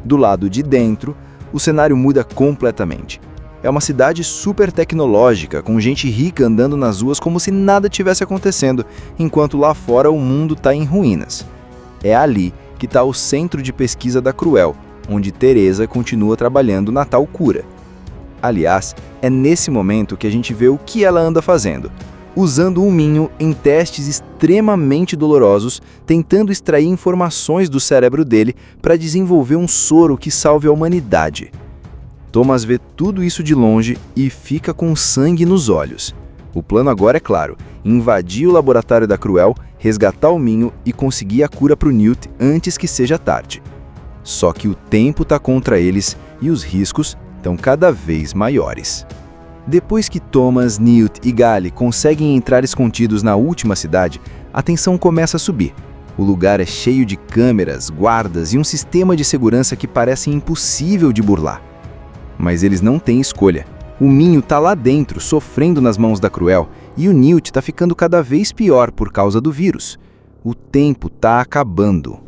Do lado de dentro, o cenário muda completamente. É uma cidade super tecnológica, com gente rica andando nas ruas como se nada tivesse acontecendo, enquanto lá fora o mundo está em ruínas. É ali que está o centro de pesquisa da Cruel, onde Teresa continua trabalhando na tal cura. Aliás, é nesse momento que a gente vê o que ela anda fazendo, usando o Minho em testes extremamente dolorosos, tentando extrair informações do cérebro dele para desenvolver um soro que salve a humanidade. Thomas vê tudo isso de longe e fica com sangue nos olhos. O plano agora é claro, invadir o laboratório da Cruel, resgatar o Minho e conseguir a cura para o Newt antes que seja tarde. Só que o tempo está contra eles e os riscos estão cada vez maiores. Depois que Thomas, Newt e Gally conseguem entrar escondidos na última cidade, a tensão começa a subir. O lugar é cheio de câmeras, guardas e um sistema de segurança que parece impossível de burlar. Mas eles não têm escolha. O Minho tá lá dentro, sofrendo nas mãos da Cruel, e o Newt tá ficando cada vez pior por causa do vírus. O tempo tá acabando.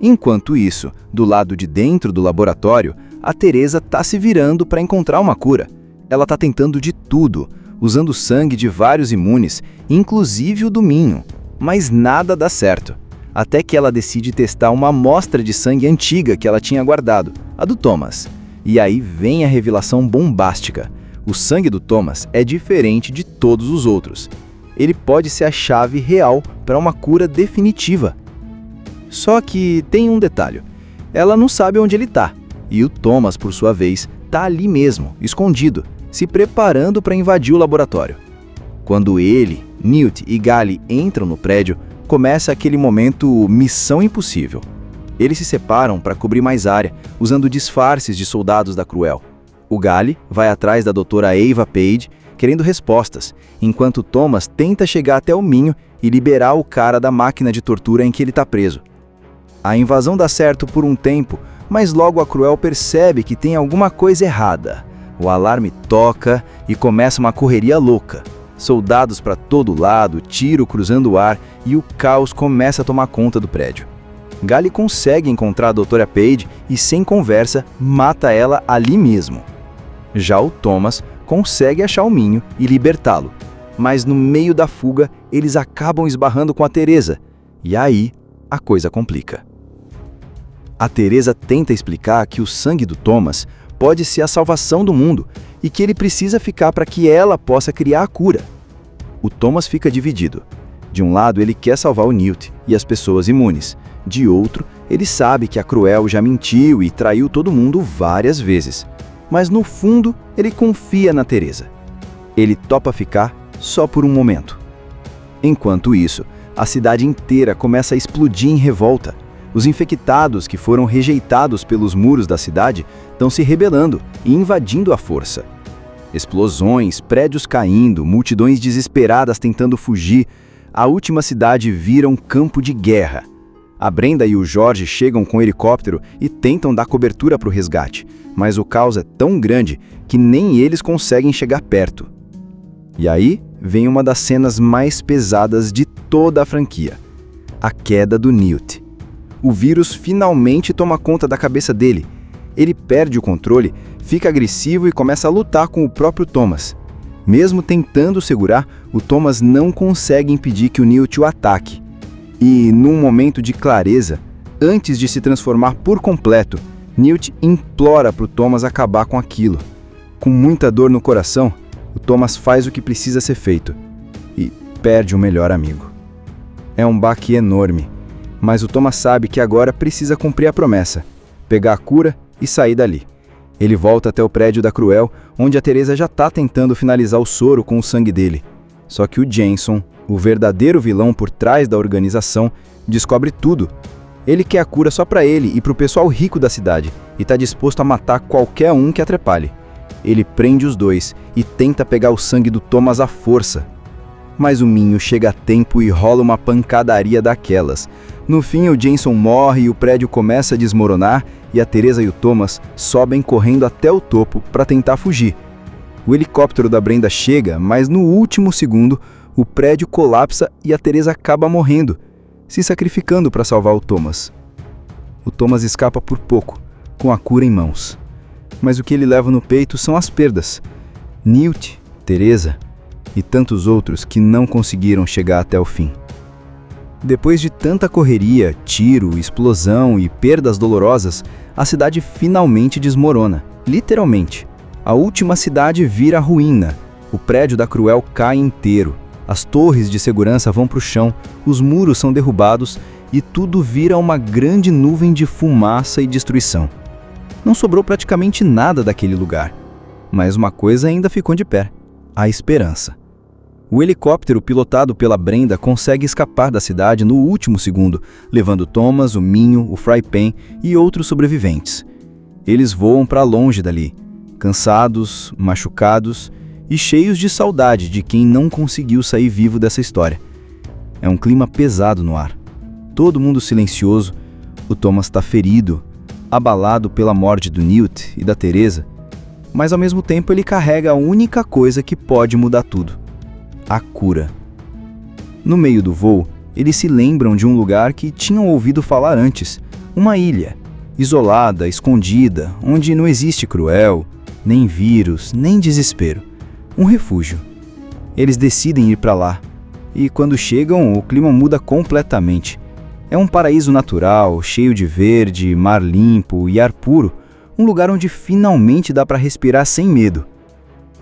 Enquanto isso, do lado de dentro do laboratório, a Teresa tá se virando para encontrar uma cura. Ela tá tentando de tudo, usando sangue de vários imunes, inclusive o do Minho, mas nada dá certo. Até que ela decide testar uma amostra de sangue antiga que ela tinha guardado, a do Thomas. E aí vem a revelação bombástica. O sangue do Thomas é diferente de todos os outros. Ele pode ser a chave real para uma cura definitiva. Só que tem um detalhe. Ela não sabe onde ele tá. E o Thomas, por sua vez, tá ali mesmo, escondido, se preparando para invadir o laboratório. Quando ele, Newt e Gally entram no prédio, começa aquele momento missão impossível. Eles se separam para cobrir mais área, usando disfarces de soldados da Cruel. O Gally vai atrás da doutora Ava Page, querendo respostas, enquanto Thomas tenta chegar até o Minho e liberar o cara da máquina de tortura em que ele está preso. A invasão dá certo por um tempo, mas logo a Cruel percebe que tem alguma coisa errada. O alarme toca e começa uma correria louca. Soldados para todo lado, tiro cruzando o ar e o caos começa a tomar conta do prédio. Gally consegue encontrar a doutora Page e, sem conversa, mata ela ali mesmo. Já o Thomas consegue achar o Minho e libertá-lo, mas no meio da fuga eles acabam esbarrando com a Teresa, e aí a coisa complica. A Teresa tenta explicar que o sangue do Thomas pode ser a salvação do mundo e que ele precisa ficar para que ela possa criar a cura. O Thomas fica dividido. De um lado, ele quer salvar o Newt e as pessoas imunes. De outro, ele sabe que a Cruel já mentiu e traiu todo mundo várias vezes. Mas no fundo, ele confia na Teresa. Ele topa ficar só por um momento. Enquanto isso, a cidade inteira começa a explodir em revolta. Os infectados que foram rejeitados pelos muros da cidade estão se rebelando e invadindo à força. Explosões, prédios caindo, multidões desesperadas tentando fugir. A última cidade vira um campo de guerra. A Brenda e o Jorge chegam com o helicóptero e tentam dar cobertura para o resgate, mas o caos é tão grande que nem eles conseguem chegar perto. E aí vem uma das cenas mais pesadas de toda a franquia: a queda do Newt. O vírus finalmente toma conta da cabeça dele. Ele perde o controle, fica agressivo e começa a lutar com o próprio Thomas. Mesmo tentando segurar, o Thomas não consegue impedir que o Newt o ataque. E, num momento de clareza, antes de se transformar por completo, Newt implora para o Thomas acabar com aquilo. Com muita dor no coração, o Thomas faz o que precisa ser feito e perde o melhor amigo. É um baque enorme, mas o Thomas sabe que agora precisa cumprir a promessa, pegar a cura e sair dali. Ele volta até o prédio da Cruel, onde a Teresa já está tentando finalizar o soro com o sangue dele. Só que o Jameson, o verdadeiro vilão por trás da organização, descobre tudo. Ele quer a cura só para ele e para o pessoal rico da cidade, e está disposto a matar qualquer um que atrapalhe. Ele prende os dois e tenta pegar o sangue do Thomas à força. Mas o Minho chega a tempo e rola uma pancadaria daquelas. No fim, o Jameson morre e o prédio começa a desmoronar, e a Teresa e o Thomas sobem correndo até o topo para tentar fugir. O helicóptero da Brenda chega, mas no último segundo, O prédio colapsa e a Teresa acaba morrendo, se sacrificando para salvar o Thomas. O Thomas escapa por pouco, com a cura em mãos. Mas o que ele leva no peito são as perdas. Newt, Teresa e tantos outros que não conseguiram chegar até o fim. Depois de tanta correria, tiro, explosão e perdas dolorosas, a cidade finalmente desmorona, literalmente. A última cidade vira ruína. O prédio da Cruel cai inteiro. As torres de segurança vão para o chão, os muros são derrubados e tudo vira uma grande nuvem de fumaça e destruição. Não sobrou praticamente nada daquele lugar. Mas uma coisa ainda ficou de pé: a esperança. O helicóptero pilotado pela Brenda consegue escapar da cidade no último segundo, levando Thomas, o Minho, o Fry Pen e outros sobreviventes. Eles voam para longe dali, cansados, machucados e cheios de saudade de quem não conseguiu sair vivo dessa história. É um clima pesado no ar. Todo mundo silencioso. O Thomas está ferido, abalado pela morte do Newt e da Teresa, mas ao mesmo tempo ele carrega a única coisa que pode mudar tudo: a cura. No meio do voo, eles se lembram de um lugar que tinham ouvido falar antes, uma ilha, isolada, escondida, onde não existe Cruel, nem vírus, nem desespero. Um refúgio. Eles decidem ir para lá, e quando chegam, o clima muda completamente. É um paraíso natural, cheio de verde, mar limpo e ar puro, um lugar onde finalmente dá para respirar sem medo.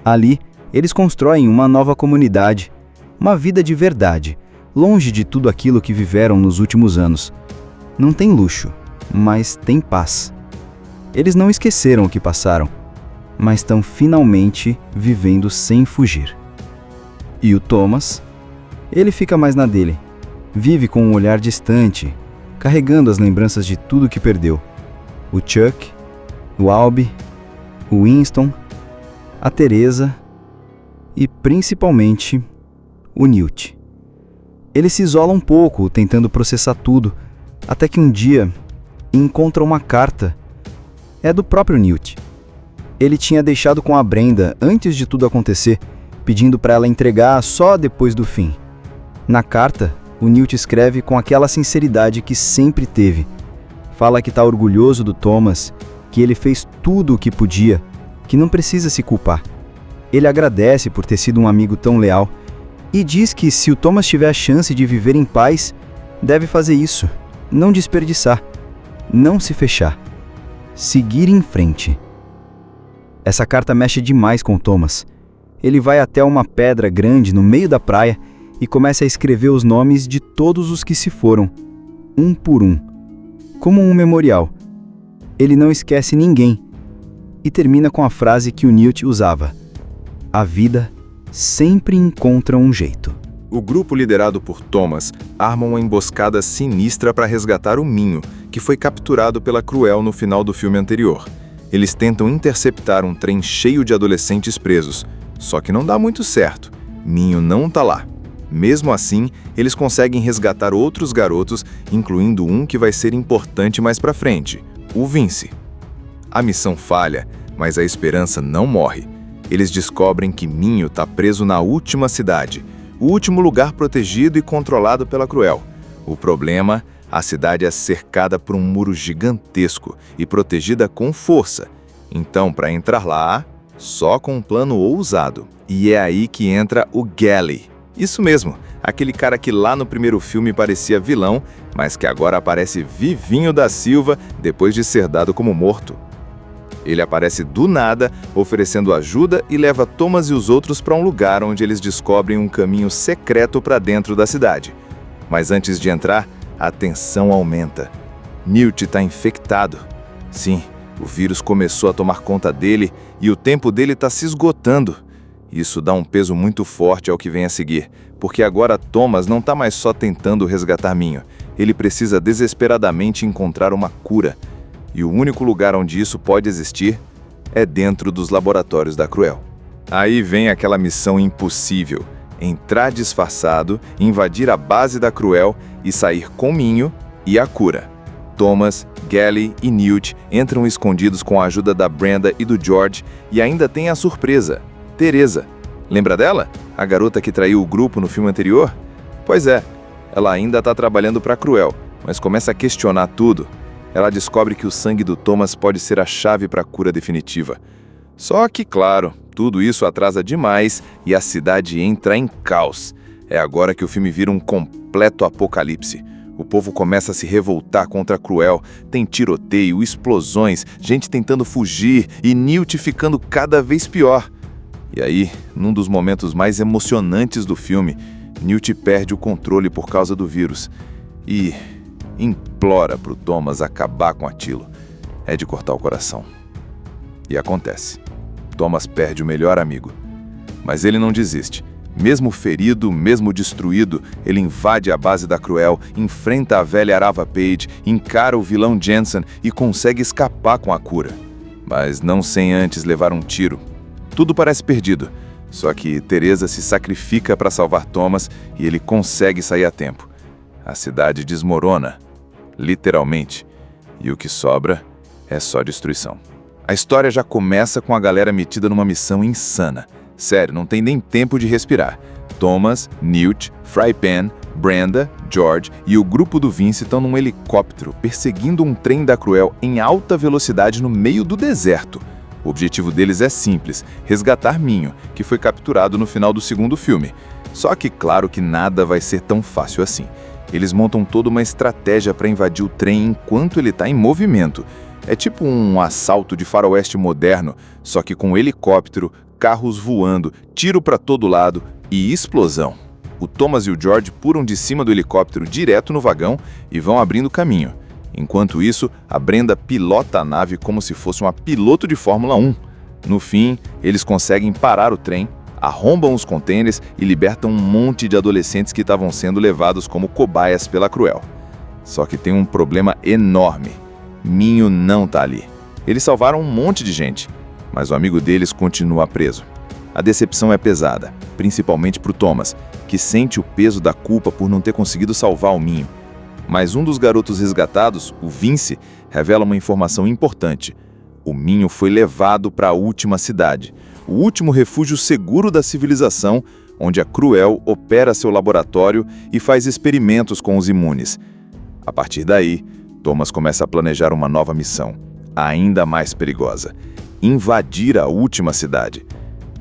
Ali, eles constroem uma nova comunidade, uma vida de verdade, longe de tudo aquilo que viveram nos últimos anos. Não tem luxo, mas tem paz. Eles não esqueceram o que passaram, mas estão finalmente vivendo sem fugir. E o Thomas? Ele fica mais na dele. Vive com um olhar distante, carregando as lembranças de tudo que perdeu. O Chuck, o Albie, o Winston, a Teresa e, principalmente, o Newt. Ele se isola um pouco, tentando processar tudo, até que um dia encontra uma carta. É do próprio Newt. Ele tinha deixado com a Brenda antes de tudo acontecer, pedindo para ela entregar só depois do fim. Na carta, o Newt escreve com aquela sinceridade que sempre teve. Fala que está orgulhoso do Thomas, que ele fez tudo o que podia, que não precisa se culpar. Ele agradece por ter sido um amigo tão leal e diz que se o Thomas tiver a chance de viver em paz, deve fazer isso, não desperdiçar, não se fechar, seguir em frente. Essa carta mexe demais com o Thomas. Ele vai até uma pedra grande no meio da praia e começa a escrever os nomes de todos os que se foram, um por um, como um memorial. Ele não esquece ninguém e termina com a frase que o Newt usava: a vida sempre encontra um jeito. O grupo liderado por Thomas arma uma emboscada sinistra para resgatar o Minho, que foi capturado pela Cruel no final do filme anterior. Eles tentam interceptar um trem cheio de adolescentes presos, só que não dá muito certo. Minho não tá lá. Mesmo assim, eles conseguem resgatar outros garotos, incluindo um que vai ser importante mais pra frente, o Vince. A missão falha, mas a esperança não morre. Eles descobrem que Minho tá preso na última cidade, o último lugar protegido e controlado pela Cruel. O problema: a cidade é cercada por um muro gigantesco e protegida com força. Então, para entrar lá, só com um plano ousado. E é aí que entra o Gally. Isso mesmo, aquele cara que lá no primeiro filme parecia vilão, mas que agora aparece vivinho da Silva depois de ser dado como morto. Ele aparece do nada, oferecendo ajuda e leva Thomas e os outros para um lugar onde eles descobrem um caminho secreto para dentro da cidade. Mas antes de entrar, a tensão aumenta. Newt está infectado. Sim, o vírus começou a tomar conta dele e o tempo dele está se esgotando. Isso dá um peso muito forte ao que vem a seguir, porque agora Thomas não está mais só tentando resgatar Minho. Ele precisa desesperadamente encontrar uma cura. E o único lugar onde isso pode existir é dentro dos laboratórios da Cruel. Aí vem aquela missão impossível: entrar disfarçado, invadir a base da Cruel e sair com Minho e a cura. Thomas, Gally e Newt entram escondidos com a ajuda da Brenda e do George e ainda tem a surpresa: Teresa. Lembra dela? A garota que traiu o grupo no filme anterior? Pois é, ela ainda está trabalhando para a Cruel, mas começa a questionar tudo. Ela descobre que o sangue do Thomas pode ser a chave para a cura definitiva. Só que, claro, tudo isso atrasa demais e a cidade entra em caos. É agora que o filme vira um completo apocalipse. O povo começa a se revoltar contra a Cruel. Tem tiroteio, explosões, gente tentando fugir e Newt ficando cada vez pior. E aí, num dos momentos mais emocionantes do filme, Newt perde o controle por causa do vírus e implora pro Thomas acabar com aquilo. É de cortar o coração. E acontece. Thomas perde o melhor amigo. Mas ele não desiste. Mesmo ferido, mesmo destruído, ele invade a base da Cruel, enfrenta a velha Arava Page, encara o vilão Jensen e consegue escapar com a cura. Mas não sem antes levar um tiro. Tudo parece perdido. Só que Teresa se sacrifica para salvar Thomas e ele consegue sair a tempo. A cidade desmorona, literalmente, e o que sobra é só destruição. A história já começa com a galera metida numa missão insana. Sério, não tem nem tempo de respirar. Thomas, Newt, Frypan, Brenda, George e o grupo do Vince estão num helicóptero perseguindo um trem da Cruel em alta velocidade no meio do deserto. O objetivo deles é simples, resgatar Minho, que foi capturado no final do segundo filme. Só que claro que nada vai ser tão fácil assim. Eles montam toda uma estratégia para invadir o trem enquanto ele está em movimento. É tipo um assalto de faroeste moderno, só que com helicóptero, carros voando, tiro para todo lado e explosão. O Thomas e o George pulam de cima do helicóptero direto no vagão e vão abrindo caminho. Enquanto isso, a Brenda pilota a nave como se fosse uma piloto de Fórmula 1. No fim, eles conseguem parar o trem, arrombam os contêineres e libertam um monte de adolescentes que estavam sendo levados como cobaias pela Cruel. Só que tem um problema enorme. Minho não tá ali. Eles salvaram um monte de gente, mas o amigo deles continua preso. A decepção é pesada, principalmente pro Thomas, que sente o peso da culpa por não ter conseguido salvar o Minho. Mas um dos garotos resgatados, o Vince, revela uma informação importante. O Minho foi levado para a última cidade, o último refúgio seguro da civilização, onde a Cruel opera seu laboratório e faz experimentos com os imunes. A partir daí, Thomas começa a planejar uma nova missão, ainda mais perigosa: invadir a última cidade.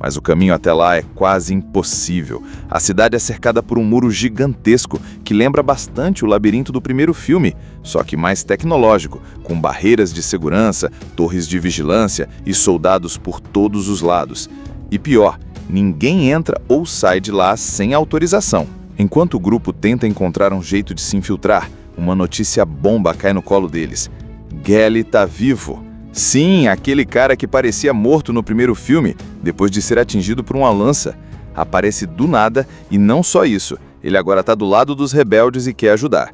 Mas o caminho até lá é quase impossível. A cidade é cercada por um muro gigantesco que lembra bastante o labirinto do primeiro filme, só que mais tecnológico, com barreiras de segurança, torres de vigilância e soldados por todos os lados. E pior, ninguém entra ou sai de lá sem autorização. Enquanto o grupo tenta encontrar um jeito de se infiltrar, uma notícia bomba cai no colo deles. Gally tá vivo. Sim, aquele cara que parecia morto no primeiro filme, depois de ser atingido por uma lança, aparece do nada e não só isso, ele agora está do lado dos rebeldes e quer ajudar.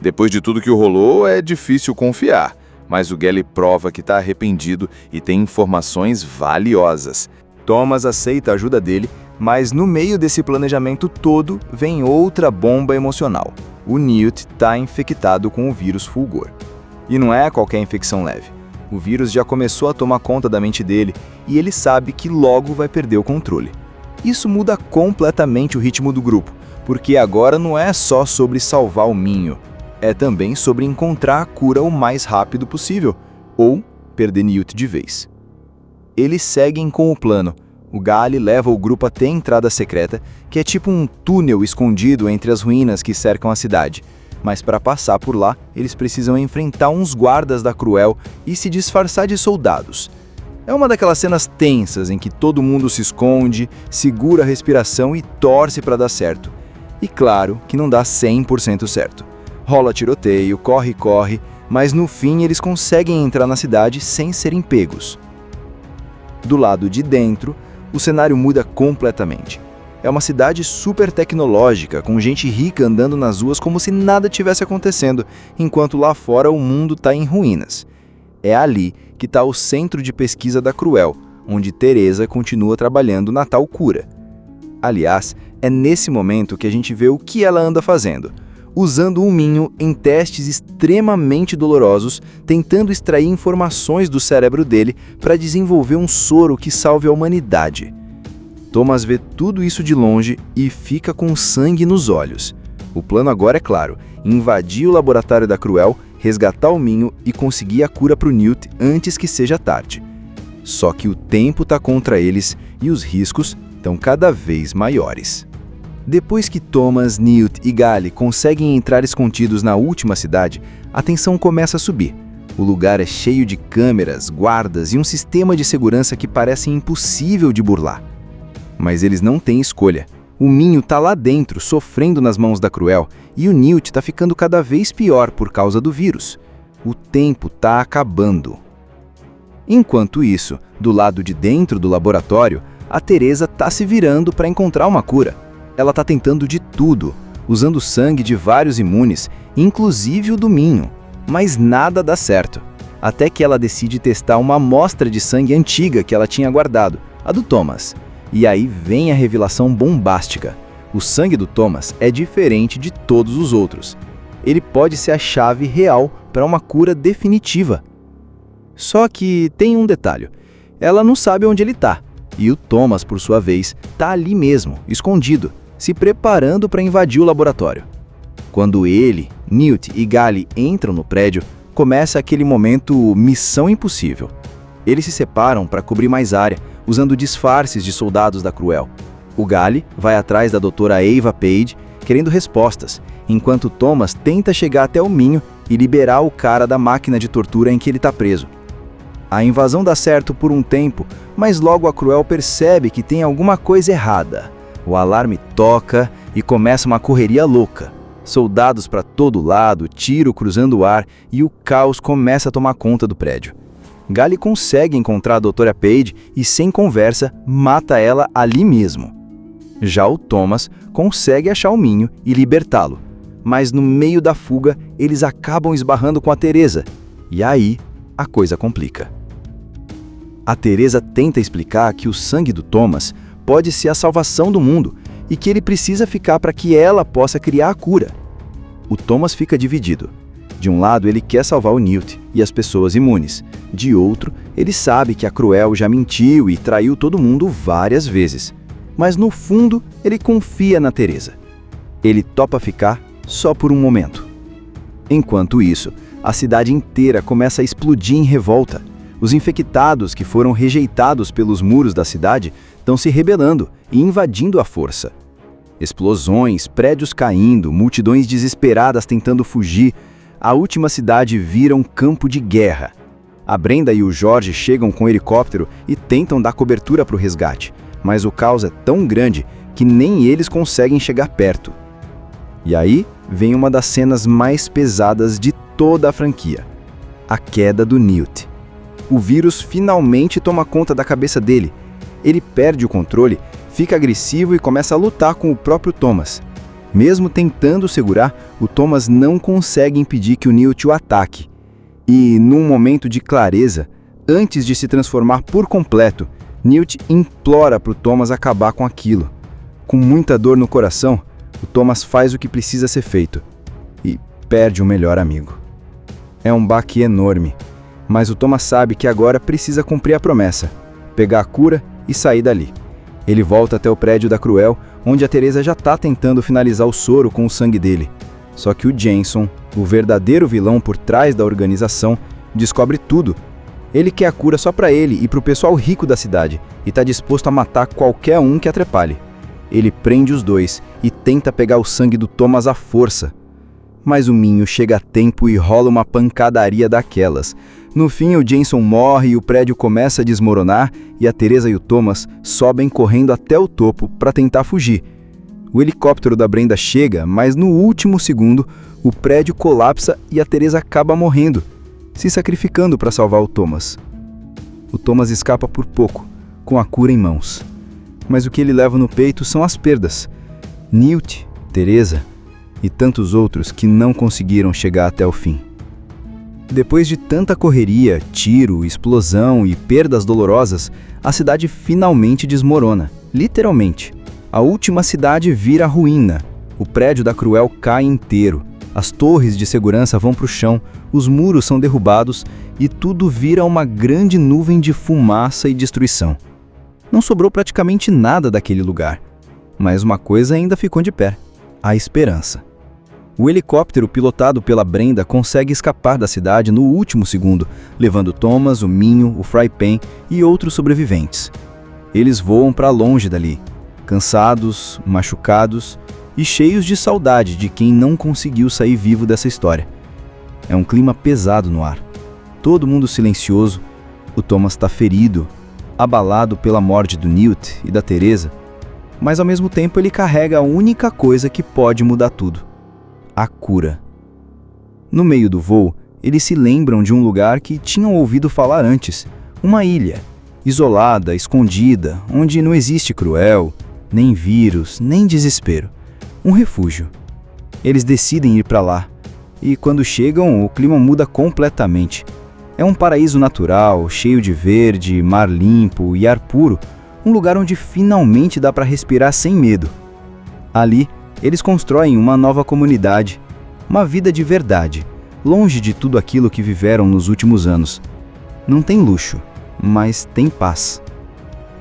Depois de tudo que rolou, é difícil confiar, mas o Gally prova que está arrependido e tem informações valiosas. Thomas aceita a ajuda dele, mas no meio desse planejamento todo vem outra bomba emocional. O Newt está infectado com o vírus Fulgor. E não é qualquer infecção leve. O vírus já começou a tomar conta da mente dele e ele sabe que logo vai perder o controle. Isso muda completamente o ritmo do grupo, porque agora não é só sobre salvar o Minho, é também sobre encontrar a cura o mais rápido possível, ou perder Newt de vez. Eles seguem com o plano. O Gally leva o grupo até a entrada secreta, que é tipo um túnel escondido entre as ruínas que cercam a cidade. Mas para passar por lá, eles precisam enfrentar uns guardas da Cruel e se disfarçar de soldados. É uma daquelas cenas tensas em que todo mundo se esconde, segura a respiração e torce para dar certo. E claro que não dá 100% certo. Rola tiroteio, corre, mas no fim eles conseguem entrar na cidade sem serem pegos. Do lado de dentro, o cenário muda completamente. É uma cidade super tecnológica, com gente rica andando nas ruas como se nada tivesse acontecendo, enquanto lá fora o mundo está em ruínas. É ali que está o centro de pesquisa da Cruel, onde Teresa continua trabalhando na tal cura. Aliás, é nesse momento que a gente vê o que ela anda fazendo, usando o Minho em testes extremamente dolorosos, tentando extrair informações do cérebro dele para desenvolver um soro que salve a humanidade. Thomas vê tudo isso de longe e fica com sangue nos olhos. O plano agora é claro: invadir o laboratório da Cruel, resgatar o Minho e conseguir a cura para o Newt antes que seja tarde. Só que o tempo está contra eles e os riscos estão cada vez maiores. Depois que Thomas, Newt e Gally conseguem entrar escondidos na última cidade, a tensão começa a subir. O lugar é cheio de câmeras, guardas e um sistema de segurança que parece impossível de burlar. Mas eles não têm escolha. O Minho tá lá dentro, sofrendo nas mãos da Cruel, e o Newt tá ficando cada vez pior por causa do vírus. O tempo tá acabando. Enquanto isso, do lado de dentro do laboratório, a Teresa tá se virando para encontrar uma cura. Ela tá tentando de tudo, usando o sangue de vários imunes, inclusive o do Minho. Mas nada dá certo, até que ela decide testar uma amostra de sangue antiga que ela tinha guardado, a do Thomas. E aí vem a revelação bombástica. O sangue do Thomas é diferente de todos os outros. Ele pode ser a chave real para uma cura definitiva. Só que tem um detalhe. Ela não sabe onde ele está. E o Thomas, por sua vez, está ali mesmo, escondido, se preparando para invadir o laboratório. Quando ele, Newt e Gally entram no prédio, começa aquele momento missão impossível. Eles se separam para cobrir mais área, usando disfarces de soldados da Cruel. O Gally vai atrás da doutora Ava Page, querendo respostas, enquanto Thomas tenta chegar até o Minho e liberar o cara da máquina de tortura em que ele está preso. A invasão dá certo por um tempo, mas logo a Cruel percebe que tem alguma coisa errada. O alarme toca e começa uma correria louca. Soldados para todo lado, tiro cruzando o ar e o caos começa a tomar conta do prédio. Gally consegue encontrar a doutora Page e, sem conversa, mata ela ali mesmo. Já o Thomas consegue achar o Minho e libertá-lo, mas no meio da fuga eles acabam esbarrando com a Teresa, e aí a coisa complica. A Teresa tenta explicar que o sangue do Thomas pode ser a salvação do mundo e que ele precisa ficar para que ela possa criar a cura. O Thomas fica dividido. De um lado, ele quer salvar o Newt e as pessoas imunes. De outro, ele sabe que a Cruel já mentiu e traiu todo mundo várias vezes. Mas no fundo, ele confia na Teresa. Ele topa ficar só por um momento. Enquanto isso, a cidade inteira começa a explodir em revolta. Os infectados que foram rejeitados pelos muros da cidade estão se rebelando e invadindo à força. Explosões, prédios caindo, multidões desesperadas tentando fugir. A última cidade vira um campo de guerra. A Brenda e o Jorge chegam com o helicóptero e tentam dar cobertura para o resgate, mas o caos é tão grande que nem eles conseguem chegar perto. E aí vem uma das cenas mais pesadas de toda a franquia: a queda do Newt. O vírus finalmente toma conta da cabeça dele. Ele perde o controle, fica agressivo e começa a lutar com o próprio Thomas. Mesmo tentando segurar, o Thomas não consegue impedir que o Newt o ataque. E, num momento de clareza, antes de se transformar por completo, Newt implora para o Thomas acabar com aquilo. Com muita dor no coração, o Thomas faz o que precisa ser feito e perde o melhor amigo. É um baque enorme, mas o Thomas sabe que agora precisa cumprir a promessa, pegar a cura e sair dali. Ele volta até o prédio da Cruel, onde a Teresa já está tentando finalizar o soro com o sangue dele. Só que o Jameson, o verdadeiro vilão por trás da organização, descobre tudo. Ele quer a cura só para ele e para o pessoal rico da cidade, e está disposto a matar qualquer um que atrapalhe. Ele prende os dois e tenta pegar o sangue do Thomas à força. Mas o Minho chega a tempo e rola uma pancadaria daquelas. No fim, o Jameson morre e o prédio começa a desmoronar, e a Teresa e o Thomas sobem correndo até o topo para tentar fugir. O helicóptero da Brenda chega, mas no último segundo, o prédio colapsa e a Teresa acaba morrendo, se sacrificando para salvar o Thomas. O Thomas escapa por pouco, com a cura em mãos. Mas o que ele leva no peito são as perdas. Newt, Teresa e tantos outros que não conseguiram chegar até o fim. Depois de tanta correria, tiro, explosão e perdas dolorosas, a cidade finalmente desmorona, literalmente. A última cidade vira ruína. O prédio da Cruel cai inteiro. As torres de segurança vão para o chão, os muros são derrubados e tudo vira uma grande nuvem de fumaça e destruição. Não sobrou praticamente nada daquele lugar. Mas uma coisa ainda ficou de pé: a esperança. O helicóptero pilotado pela Brenda consegue escapar da cidade no último segundo, levando Thomas, o Minho, o Fry Pen e outros sobreviventes. Eles voam para longe dali, cansados, machucados e cheios de saudade de quem não conseguiu sair vivo dessa história. É um clima pesado no ar. Todo mundo silencioso. O Thomas está ferido, abalado pela morte do Newt e da Teresa, mas ao mesmo tempo ele carrega a única coisa que pode mudar tudo: a cura. No meio do voo, eles se lembram de um lugar que tinham ouvido falar antes, uma ilha, isolada, escondida, onde não existe Cruel, nem vírus, nem desespero. Um refúgio. Eles decidem ir para lá, e quando chegam, o clima muda completamente. É um paraíso natural, cheio de verde, mar limpo e ar puro, um lugar onde finalmente dá para respirar sem medo. Ali, eles constroem uma nova comunidade, uma vida de verdade, longe de tudo aquilo que viveram nos últimos anos. Não tem luxo, mas tem paz.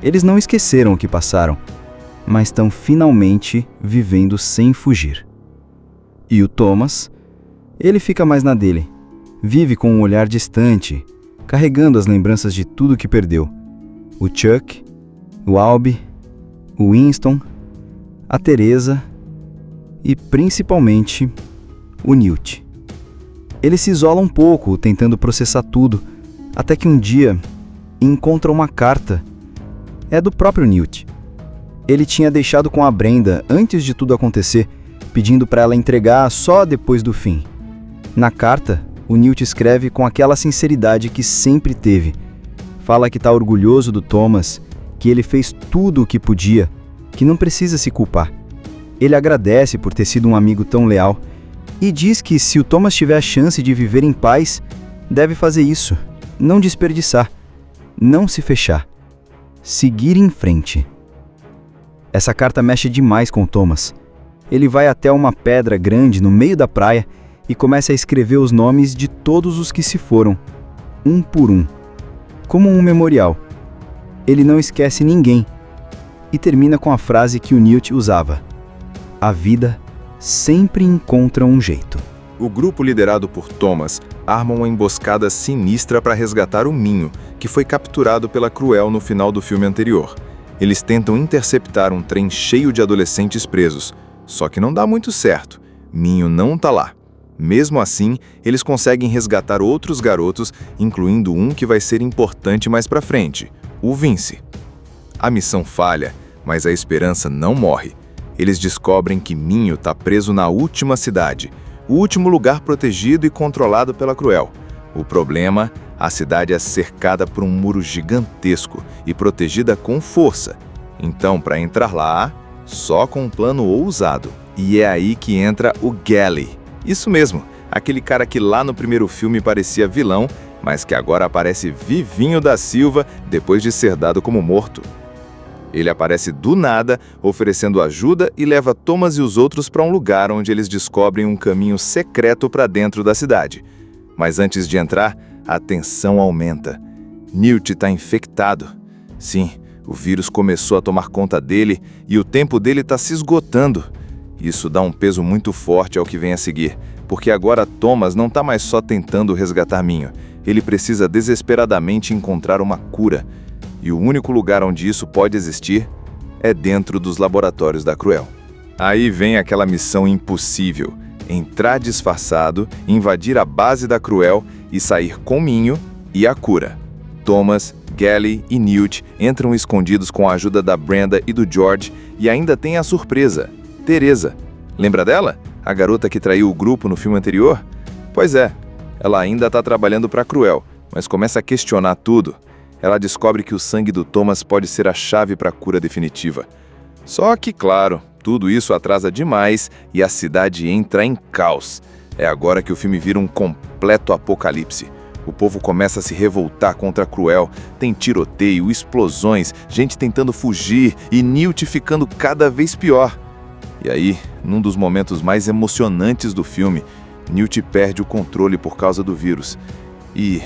Eles não esqueceram o que passaram, mas estão finalmente vivendo sem fugir. E o Thomas, ele fica mais na dele. Vive com um olhar distante, carregando as lembranças de tudo que perdeu. O Chuck, o Albie, o Winston, a Teresa e, principalmente, o Newt. Ele se isola um pouco, tentando processar tudo, até que um dia encontra uma carta. É do próprio Newt. Ele tinha deixado com a Brenda antes de tudo acontecer, pedindo para ela entregar só depois do fim. Na carta, o Newt escreve com aquela sinceridade que sempre teve. Fala que está orgulhoso do Thomas, que ele fez tudo o que podia, que não precisa se culpar. Ele agradece por ter sido um amigo tão leal e diz que se o Thomas tiver a chance de viver em paz, deve fazer isso, não desperdiçar, não se fechar, seguir em frente. Essa carta mexe demais com o Thomas. Ele vai até uma pedra grande no meio da praia e começa a escrever os nomes de todos os que se foram, um por um, como um memorial. Ele não esquece ninguém e termina com a frase que o Newt usava: a vida sempre encontra um jeito. O grupo liderado por Thomas arma uma emboscada sinistra para resgatar o Minho, que foi capturado pela Cruel no final do filme anterior. Eles tentam interceptar um trem cheio de adolescentes presos, só que não dá muito certo. Minho não tá lá. Mesmo assim, eles conseguem resgatar outros garotos, incluindo um que vai ser importante mais pra frente, o Vince. A missão falha, mas a esperança não morre. Eles descobrem que Minho tá preso na última cidade, o último lugar protegido e controlado pela Cruel. O problema, a cidade é cercada por um muro gigantesco e protegida com força. Então, para entrar lá, só com um plano ousado. E é aí que entra o Gally. Isso mesmo, aquele cara que lá no primeiro filme parecia vilão, mas que agora aparece vivinho da Silva depois de ser dado como morto. Ele aparece do nada, oferecendo ajuda e leva Thomas e os outros para um lugar onde eles descobrem um caminho secreto para dentro da cidade. Mas antes de entrar, a tensão aumenta. Newt está infectado. Sim, o vírus começou a tomar conta dele e o tempo dele está se esgotando. Isso dá um peso muito forte ao que vem a seguir, porque agora Thomas não está mais só tentando resgatar Minho. Ele precisa desesperadamente encontrar uma cura. E o único lugar onde isso pode existir é dentro dos laboratórios da Cruel. Aí vem aquela missão impossível: entrar disfarçado, invadir a base da Cruel e sair com Minho e a cura. Thomas, Gally e Newt entram escondidos com a ajuda da Brenda e do George e ainda tem a surpresa: Teresa. Lembra dela? A garota que traiu o grupo no filme anterior? Pois é, ela ainda está trabalhando para a Cruel, mas começa a questionar tudo. Ela descobre que o sangue do Thomas pode ser a chave para a cura definitiva. Só que, claro, tudo isso atrasa demais e a cidade entra em caos. É agora que o filme vira um completo apocalipse. O povo começa a se revoltar contra a Cruel, tem tiroteio, explosões, gente tentando fugir e Newt ficando cada vez pior. E aí, num dos momentos mais emocionantes do filme, Newt perde o controle por causa do vírus e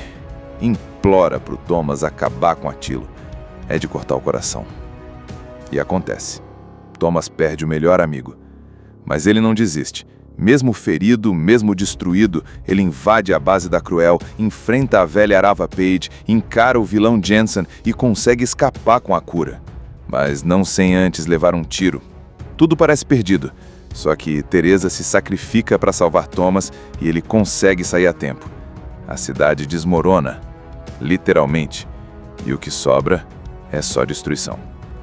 implora pro Thomas acabar com aquilo. é de cortar o coração. E acontece. Thomas perde o melhor amigo. Mas ele não desiste. Mesmo ferido, mesmo destruído, ele invade a base da Cruel, enfrenta a velha Arava Page, encara o vilão Jensen e consegue escapar com a cura. Mas não sem antes levar um tiro. Tudo parece perdido, só que Teresa se sacrifica para salvar Thomas e ele consegue sair a tempo. A cidade desmorona, literalmente, e o que sobra é só destruição.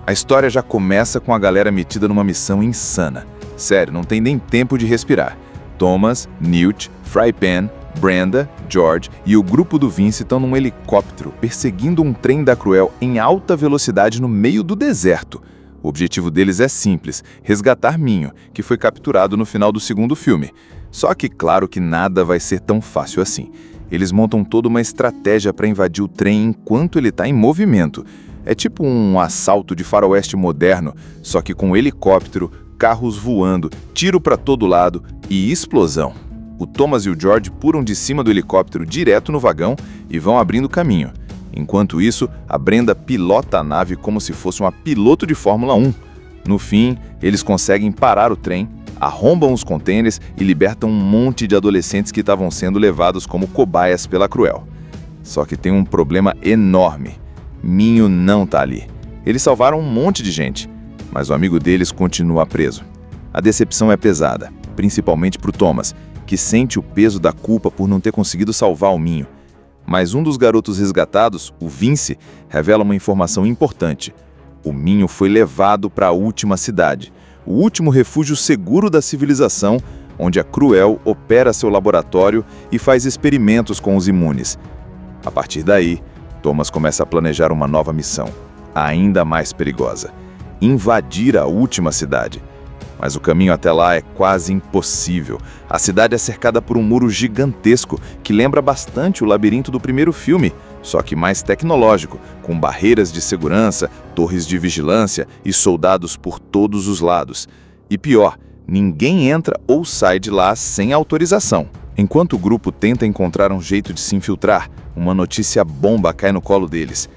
A história já começa com a galera metida numa missão insana. Sério, não tem nem tempo de respirar. Thomas, Newt, Frypan, Brenda, George e o grupo do Vince estão num helicóptero perseguindo um trem da Cruel em alta velocidade no meio do deserto. O objetivo deles é simples, resgatar Minho, que foi capturado no final do segundo filme. Só que claro que nada vai ser tão fácil assim. Eles montam toda uma estratégia para invadir o trem enquanto ele está em movimento. É tipo um assalto de faroeste moderno, só que com helicóptero, carros voando, tiro para todo lado e explosão. O Thomas e o George pulam de cima do helicóptero direto no vagão e vão abrindo caminho. Enquanto isso, a Brenda pilota a nave como se fosse uma piloto de Fórmula 1. No fim, eles conseguem parar o trem, arrombam os contêineres e libertam um monte de adolescentes que estavam sendo levados como cobaias pela Cruel. Só que tem um problema enorme. Minho não tá ali. Eles salvaram um monte de gente, mas o amigo deles continua preso. A decepção é pesada, principalmente pro Thomas, que sente o peso da culpa por não ter conseguido salvar o Minho. Mas um dos garotos resgatados, o Vince, revela uma informação importante. O Minho foi levado para a última cidade, o último refúgio seguro da civilização, onde a Cruel opera seu laboratório e faz experimentos com os imunes. A partir daí, Thomas começa a planejar uma nova missão, ainda mais perigosa: invadir a última cidade. Mas o caminho até lá é quase impossível. A cidade é cercada por um muro gigantesco que lembra bastante o labirinto do primeiro filme, só que mais tecnológico, com barreiras de segurança, torres de vigilância e soldados por todos os lados. E pior, ninguém entra ou sai de lá sem autorização. Enquanto o grupo tenta encontrar um jeito de se infiltrar, uma notícia bomba cai no colo deles.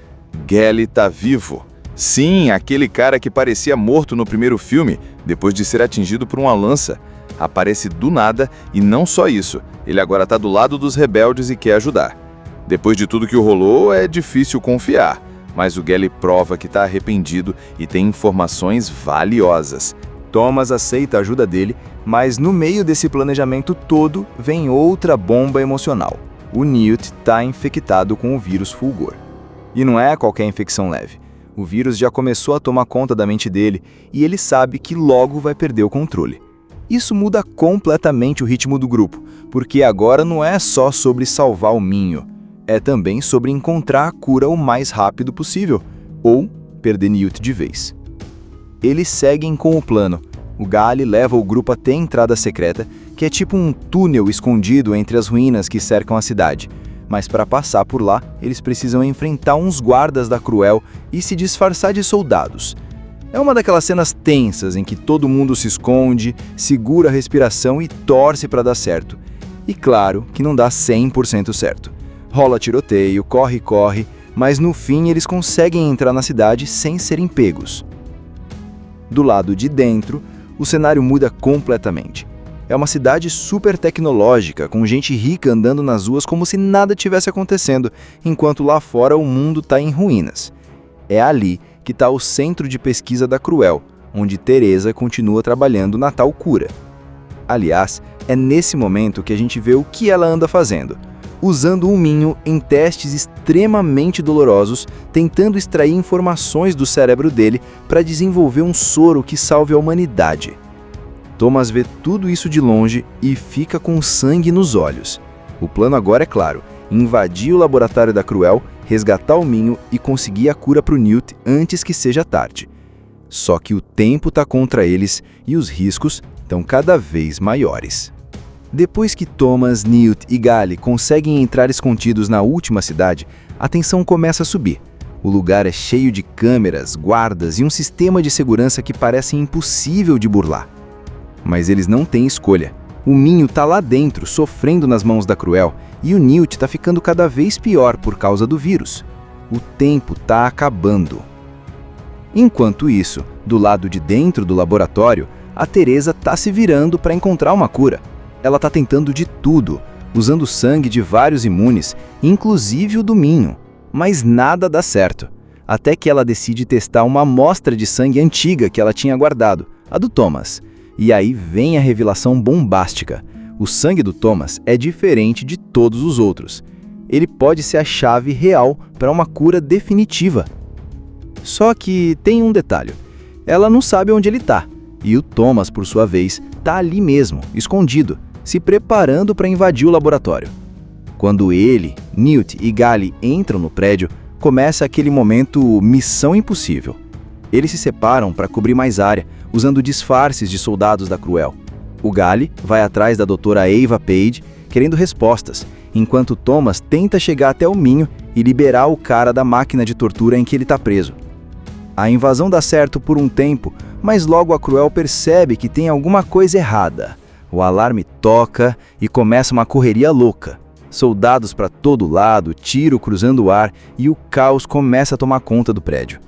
Gally tá vivo. Sim, aquele cara que parecia morto no primeiro filme, depois de ser atingido por uma lança, aparece do nada e não só isso, ele agora tá do lado dos rebeldes e quer ajudar. Depois de tudo que rolou, é difícil confiar, mas o Gally prova que tá arrependido e tem informações valiosas. Thomas aceita a ajuda dele, mas no meio desse planejamento todo vem outra bomba emocional. O Newt tá infectado com o vírus Fulgor. E não é qualquer infecção leve. O vírus já começou a tomar conta da mente dele e ele sabe que logo vai perder o controle. Isso muda completamente o ritmo do grupo, porque agora não é só sobre salvar o Minho, é também sobre encontrar a cura o mais rápido possível, ou perder Newt de vez. Eles seguem com o plano. O Gally leva o grupo até a entrada secreta, que é tipo um túnel escondido entre as ruínas que cercam a cidade. Mas para passar por lá, eles precisam enfrentar uns guardas da Cruel e se disfarçar de soldados. É uma daquelas cenas tensas em que todo mundo se esconde, segura a respiração e torce para dar certo. E claro que não dá 100% certo. Rola tiroteio, corre, mas no fim eles conseguem entrar na cidade sem serem pegos. Do lado de dentro, o cenário muda completamente. É uma cidade super tecnológica, com gente rica andando nas ruas como se nada tivesse acontecendo, enquanto lá fora o mundo está em ruínas. É ali que está o centro de pesquisa da Cruel, onde Teresa continua trabalhando na tal cura. Aliás, é nesse momento que a gente vê o que ela anda fazendo, usando o Minho em testes extremamente dolorosos, tentando extrair informações do cérebro dele para desenvolver um soro que salve a humanidade. Thomas vê tudo isso de longe e fica com sangue nos olhos. O plano agora é claro: invadir o laboratório da Cruel, resgatar o Minho e conseguir a cura para o Newt antes que seja tarde. Só que o tempo está contra eles e os riscos estão cada vez maiores. Depois que Thomas, Newt e Gally conseguem entrar escondidos na última cidade, a tensão começa a subir. O lugar é cheio de câmeras, guardas e um sistema de segurança que parece impossível de burlar. Mas eles não têm escolha. O Minho tá lá dentro, sofrendo nas mãos da Cruel, e o Newt tá ficando cada vez pior por causa do vírus. O tempo tá acabando. Enquanto isso, do lado de dentro do laboratório, a Teresa tá se virando para encontrar uma cura. Ela tá tentando de tudo, usando o sangue de vários imunes, inclusive o do Minho, mas nada dá certo. Até que ela decide testar uma amostra de sangue antiga que ela tinha guardado, a do Thomas. E aí vem a revelação bombástica. O sangue do Thomas é diferente de todos os outros. Ele pode ser a chave real para uma cura definitiva. Só que tem um detalhe. Ela não sabe onde ele tá. E o Thomas, por sua vez, tá ali mesmo, escondido, se preparando para invadir o laboratório. Quando ele, Newt e Gally entram no prédio, começa aquele momento missão impossível. Eles se separam para cobrir mais área, usando disfarces de soldados da Cruel. O Gally vai atrás da doutora Ava Page, querendo respostas, enquanto Thomas tenta chegar até o Minho e liberar o cara da máquina de tortura em que ele está preso. A invasão dá certo por um tempo, mas logo a Cruel percebe que tem alguma coisa errada. O alarme toca e começa uma correria louca. Soldados para todo lado, tiro cruzando o ar e o caos começa a tomar conta do prédio.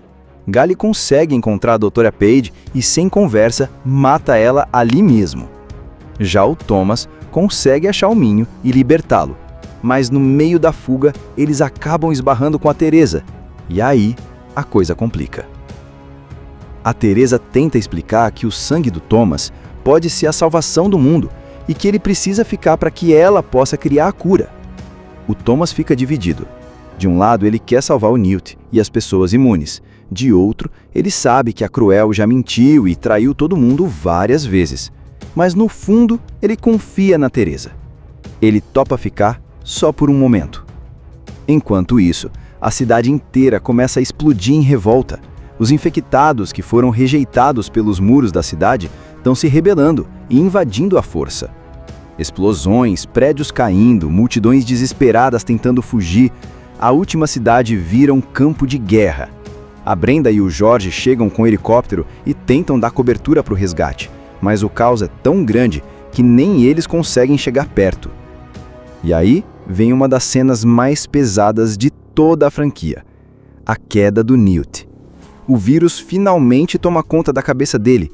Gally consegue encontrar a doutora Page e, sem conversa, mata ela ali mesmo. Já o Thomas consegue achar o Minho e libertá-lo. Mas no meio da fuga, eles acabam esbarrando com a Teresa. E aí, a coisa complica. A Teresa tenta explicar que o sangue do Thomas pode ser a salvação do mundo e que ele precisa ficar para que ela possa criar a cura. O Thomas fica dividido. De um lado, ele quer salvar o Newt e as pessoas imunes. De outro, ele sabe que a Cruel já mentiu e traiu todo mundo várias vezes. Mas no fundo, ele confia na Teresa. Ele topa ficar só por um momento. Enquanto isso, a cidade inteira começa a explodir em revolta. Os infectados que foram rejeitados pelos muros da cidade estão se rebelando e invadindo à força. Explosões, prédios caindo, multidões desesperadas tentando fugir. A última cidade vira um campo de guerra. A Brenda e o George chegam com o helicóptero e tentam dar cobertura para o resgate, mas o caos é tão grande que nem eles conseguem chegar perto. E aí vem uma das cenas mais pesadas de toda a franquia: a queda do Newt. O vírus finalmente toma conta da cabeça dele.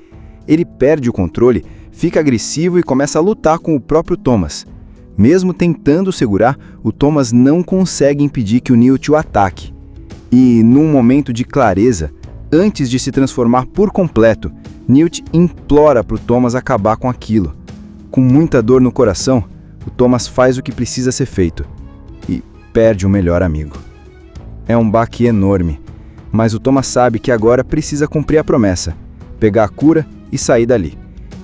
Ele perde o controle, fica agressivo e começa a lutar com o próprio Thomas. Mesmo tentando segurar, o Thomas não consegue impedir que o Newt o ataque. E, num momento de clareza, antes de se transformar por completo, Newt implora para o Thomas acabar com aquilo. Com muita dor no coração, o Thomas faz o que precisa ser feito e perde o melhor amigo. É um baque enorme, mas o Thomas sabe que agora precisa cumprir a promessa, pegar a cura e sair dali.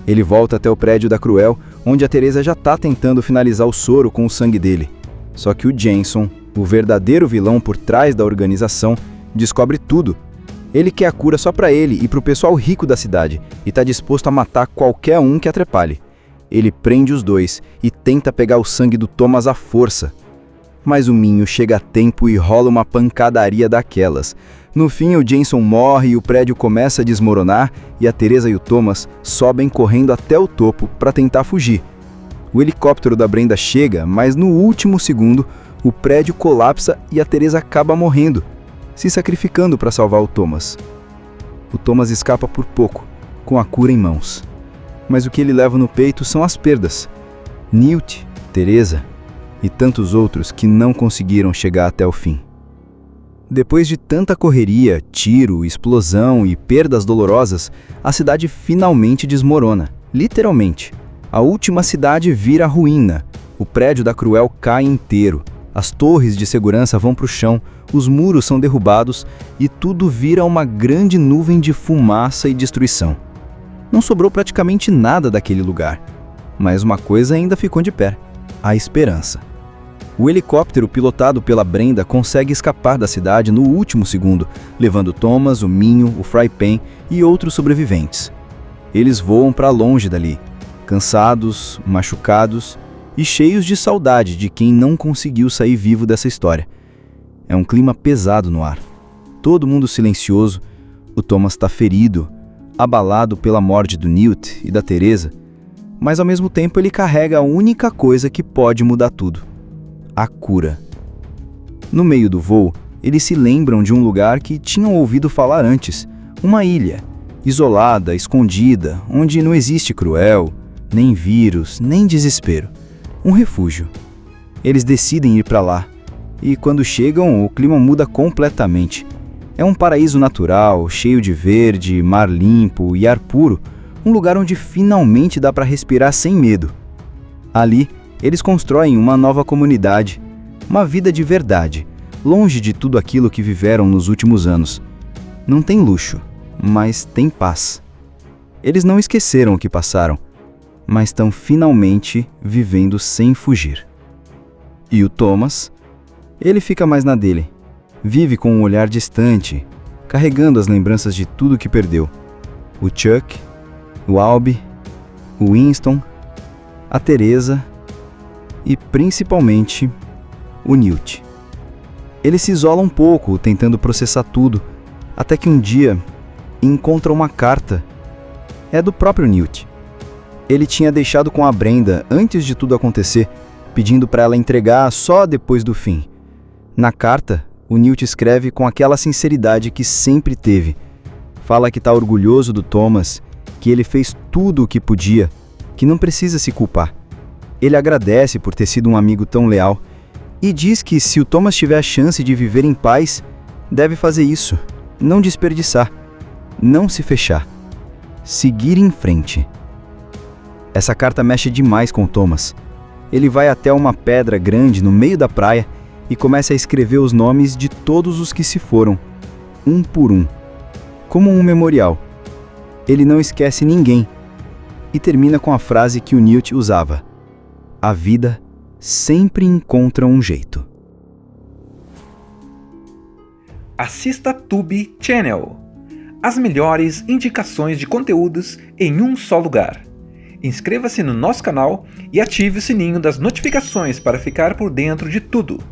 Ele volta até o prédio da Cruel, onde a Teresa já está tentando finalizar o soro com o sangue dele. Só que o Jameson, o verdadeiro vilão por trás da organização, descobre tudo. Ele quer a cura só para ele e para o pessoal rico da cidade e está disposto a matar qualquer um que atrapalhe. Ele prende os dois e tenta pegar o sangue do Thomas à força. Mas o Minho chega a tempo e rola uma pancadaria daquelas. No fim, o Jameson morre e o prédio começa a desmoronar e a Teresa e o Thomas sobem correndo até o topo para tentar fugir. O helicóptero da Brenda chega, mas no último segundo, o prédio colapsa e a Teresa acaba morrendo, se sacrificando para salvar o Thomas. O Thomas escapa por pouco, com a cura em mãos. Mas o que ele leva no peito são as perdas. Newt, Teresa e tantos outros que não conseguiram chegar até o fim. Depois de tanta correria, tiro, explosão e perdas dolorosas, a cidade finalmente desmorona, literalmente. A última cidade vira ruína. O prédio da Cruel cai inteiro. As torres de segurança vão para o chão, os muros são derrubados e tudo vira uma grande nuvem de fumaça e destruição. Não sobrou praticamente nada daquele lugar. Mas uma coisa ainda ficou de pé: a esperança. O helicóptero pilotado pela Brenda consegue escapar da cidade no último segundo, levando Thomas, o Minho, o Frypan e outros sobreviventes. Eles voam para longe dali, cansados, machucados e cheios de saudade de quem não conseguiu sair vivo dessa história. É um clima pesado no ar. Todo mundo silencioso. O Thomas está ferido, abalado pela morte do Newt e da Teresa, mas ao mesmo tempo ele carrega a única coisa que pode mudar tudo: a cura. No meio do voo, eles se lembram de um lugar que tinham ouvido falar antes, Uma ilha, isolada, escondida, onde não existe Cruel, nem vírus, nem desespero. Um refúgio. Eles decidem ir para lá, e quando chegam, o clima muda completamente. É um paraíso natural, cheio de verde, mar limpo e ar puro, um lugar onde finalmente dá para respirar sem medo. Ali, eles constroem uma nova comunidade, uma vida de verdade, longe de tudo aquilo que viveram nos últimos anos. Não tem luxo, mas tem paz. Eles não esqueceram o que passaram, mas estão finalmente vivendo sem fugir. E o Thomas? Ele fica mais na dele. Vive com um olhar distante, carregando as lembranças de tudo que perdeu. O Chuck, o Albie, o Winston, a Teresa e, principalmente, o Newt. Ele se isola um pouco, tentando processar tudo, até que um dia encontra uma carta. É do próprio Newt. Ele tinha deixado com a Brenda antes de tudo acontecer, pedindo para ela entregar só depois do fim. Na carta, o Newt escreve com aquela sinceridade que sempre teve. Fala que está orgulhoso do Thomas, que ele fez tudo o que podia, que não precisa se culpar. Ele agradece por ter sido um amigo tão leal e diz que se o Thomas tiver a chance de viver em paz, deve fazer isso, não desperdiçar, não se fechar, seguir em frente. Essa carta mexe demais com o Thomas. Ele vai até uma pedra grande no meio da praia e começa a escrever os nomes de todos os que se foram, um por um, como um memorial. Ele não esquece ninguém e termina com a frase que o Newt usava: a vida sempre encontra um jeito. Assista Tubi Channel. As melhores indicações de conteúdos em um só lugar. Inscreva-se no nosso canal e ative o sininho das notificações para ficar por dentro de tudo.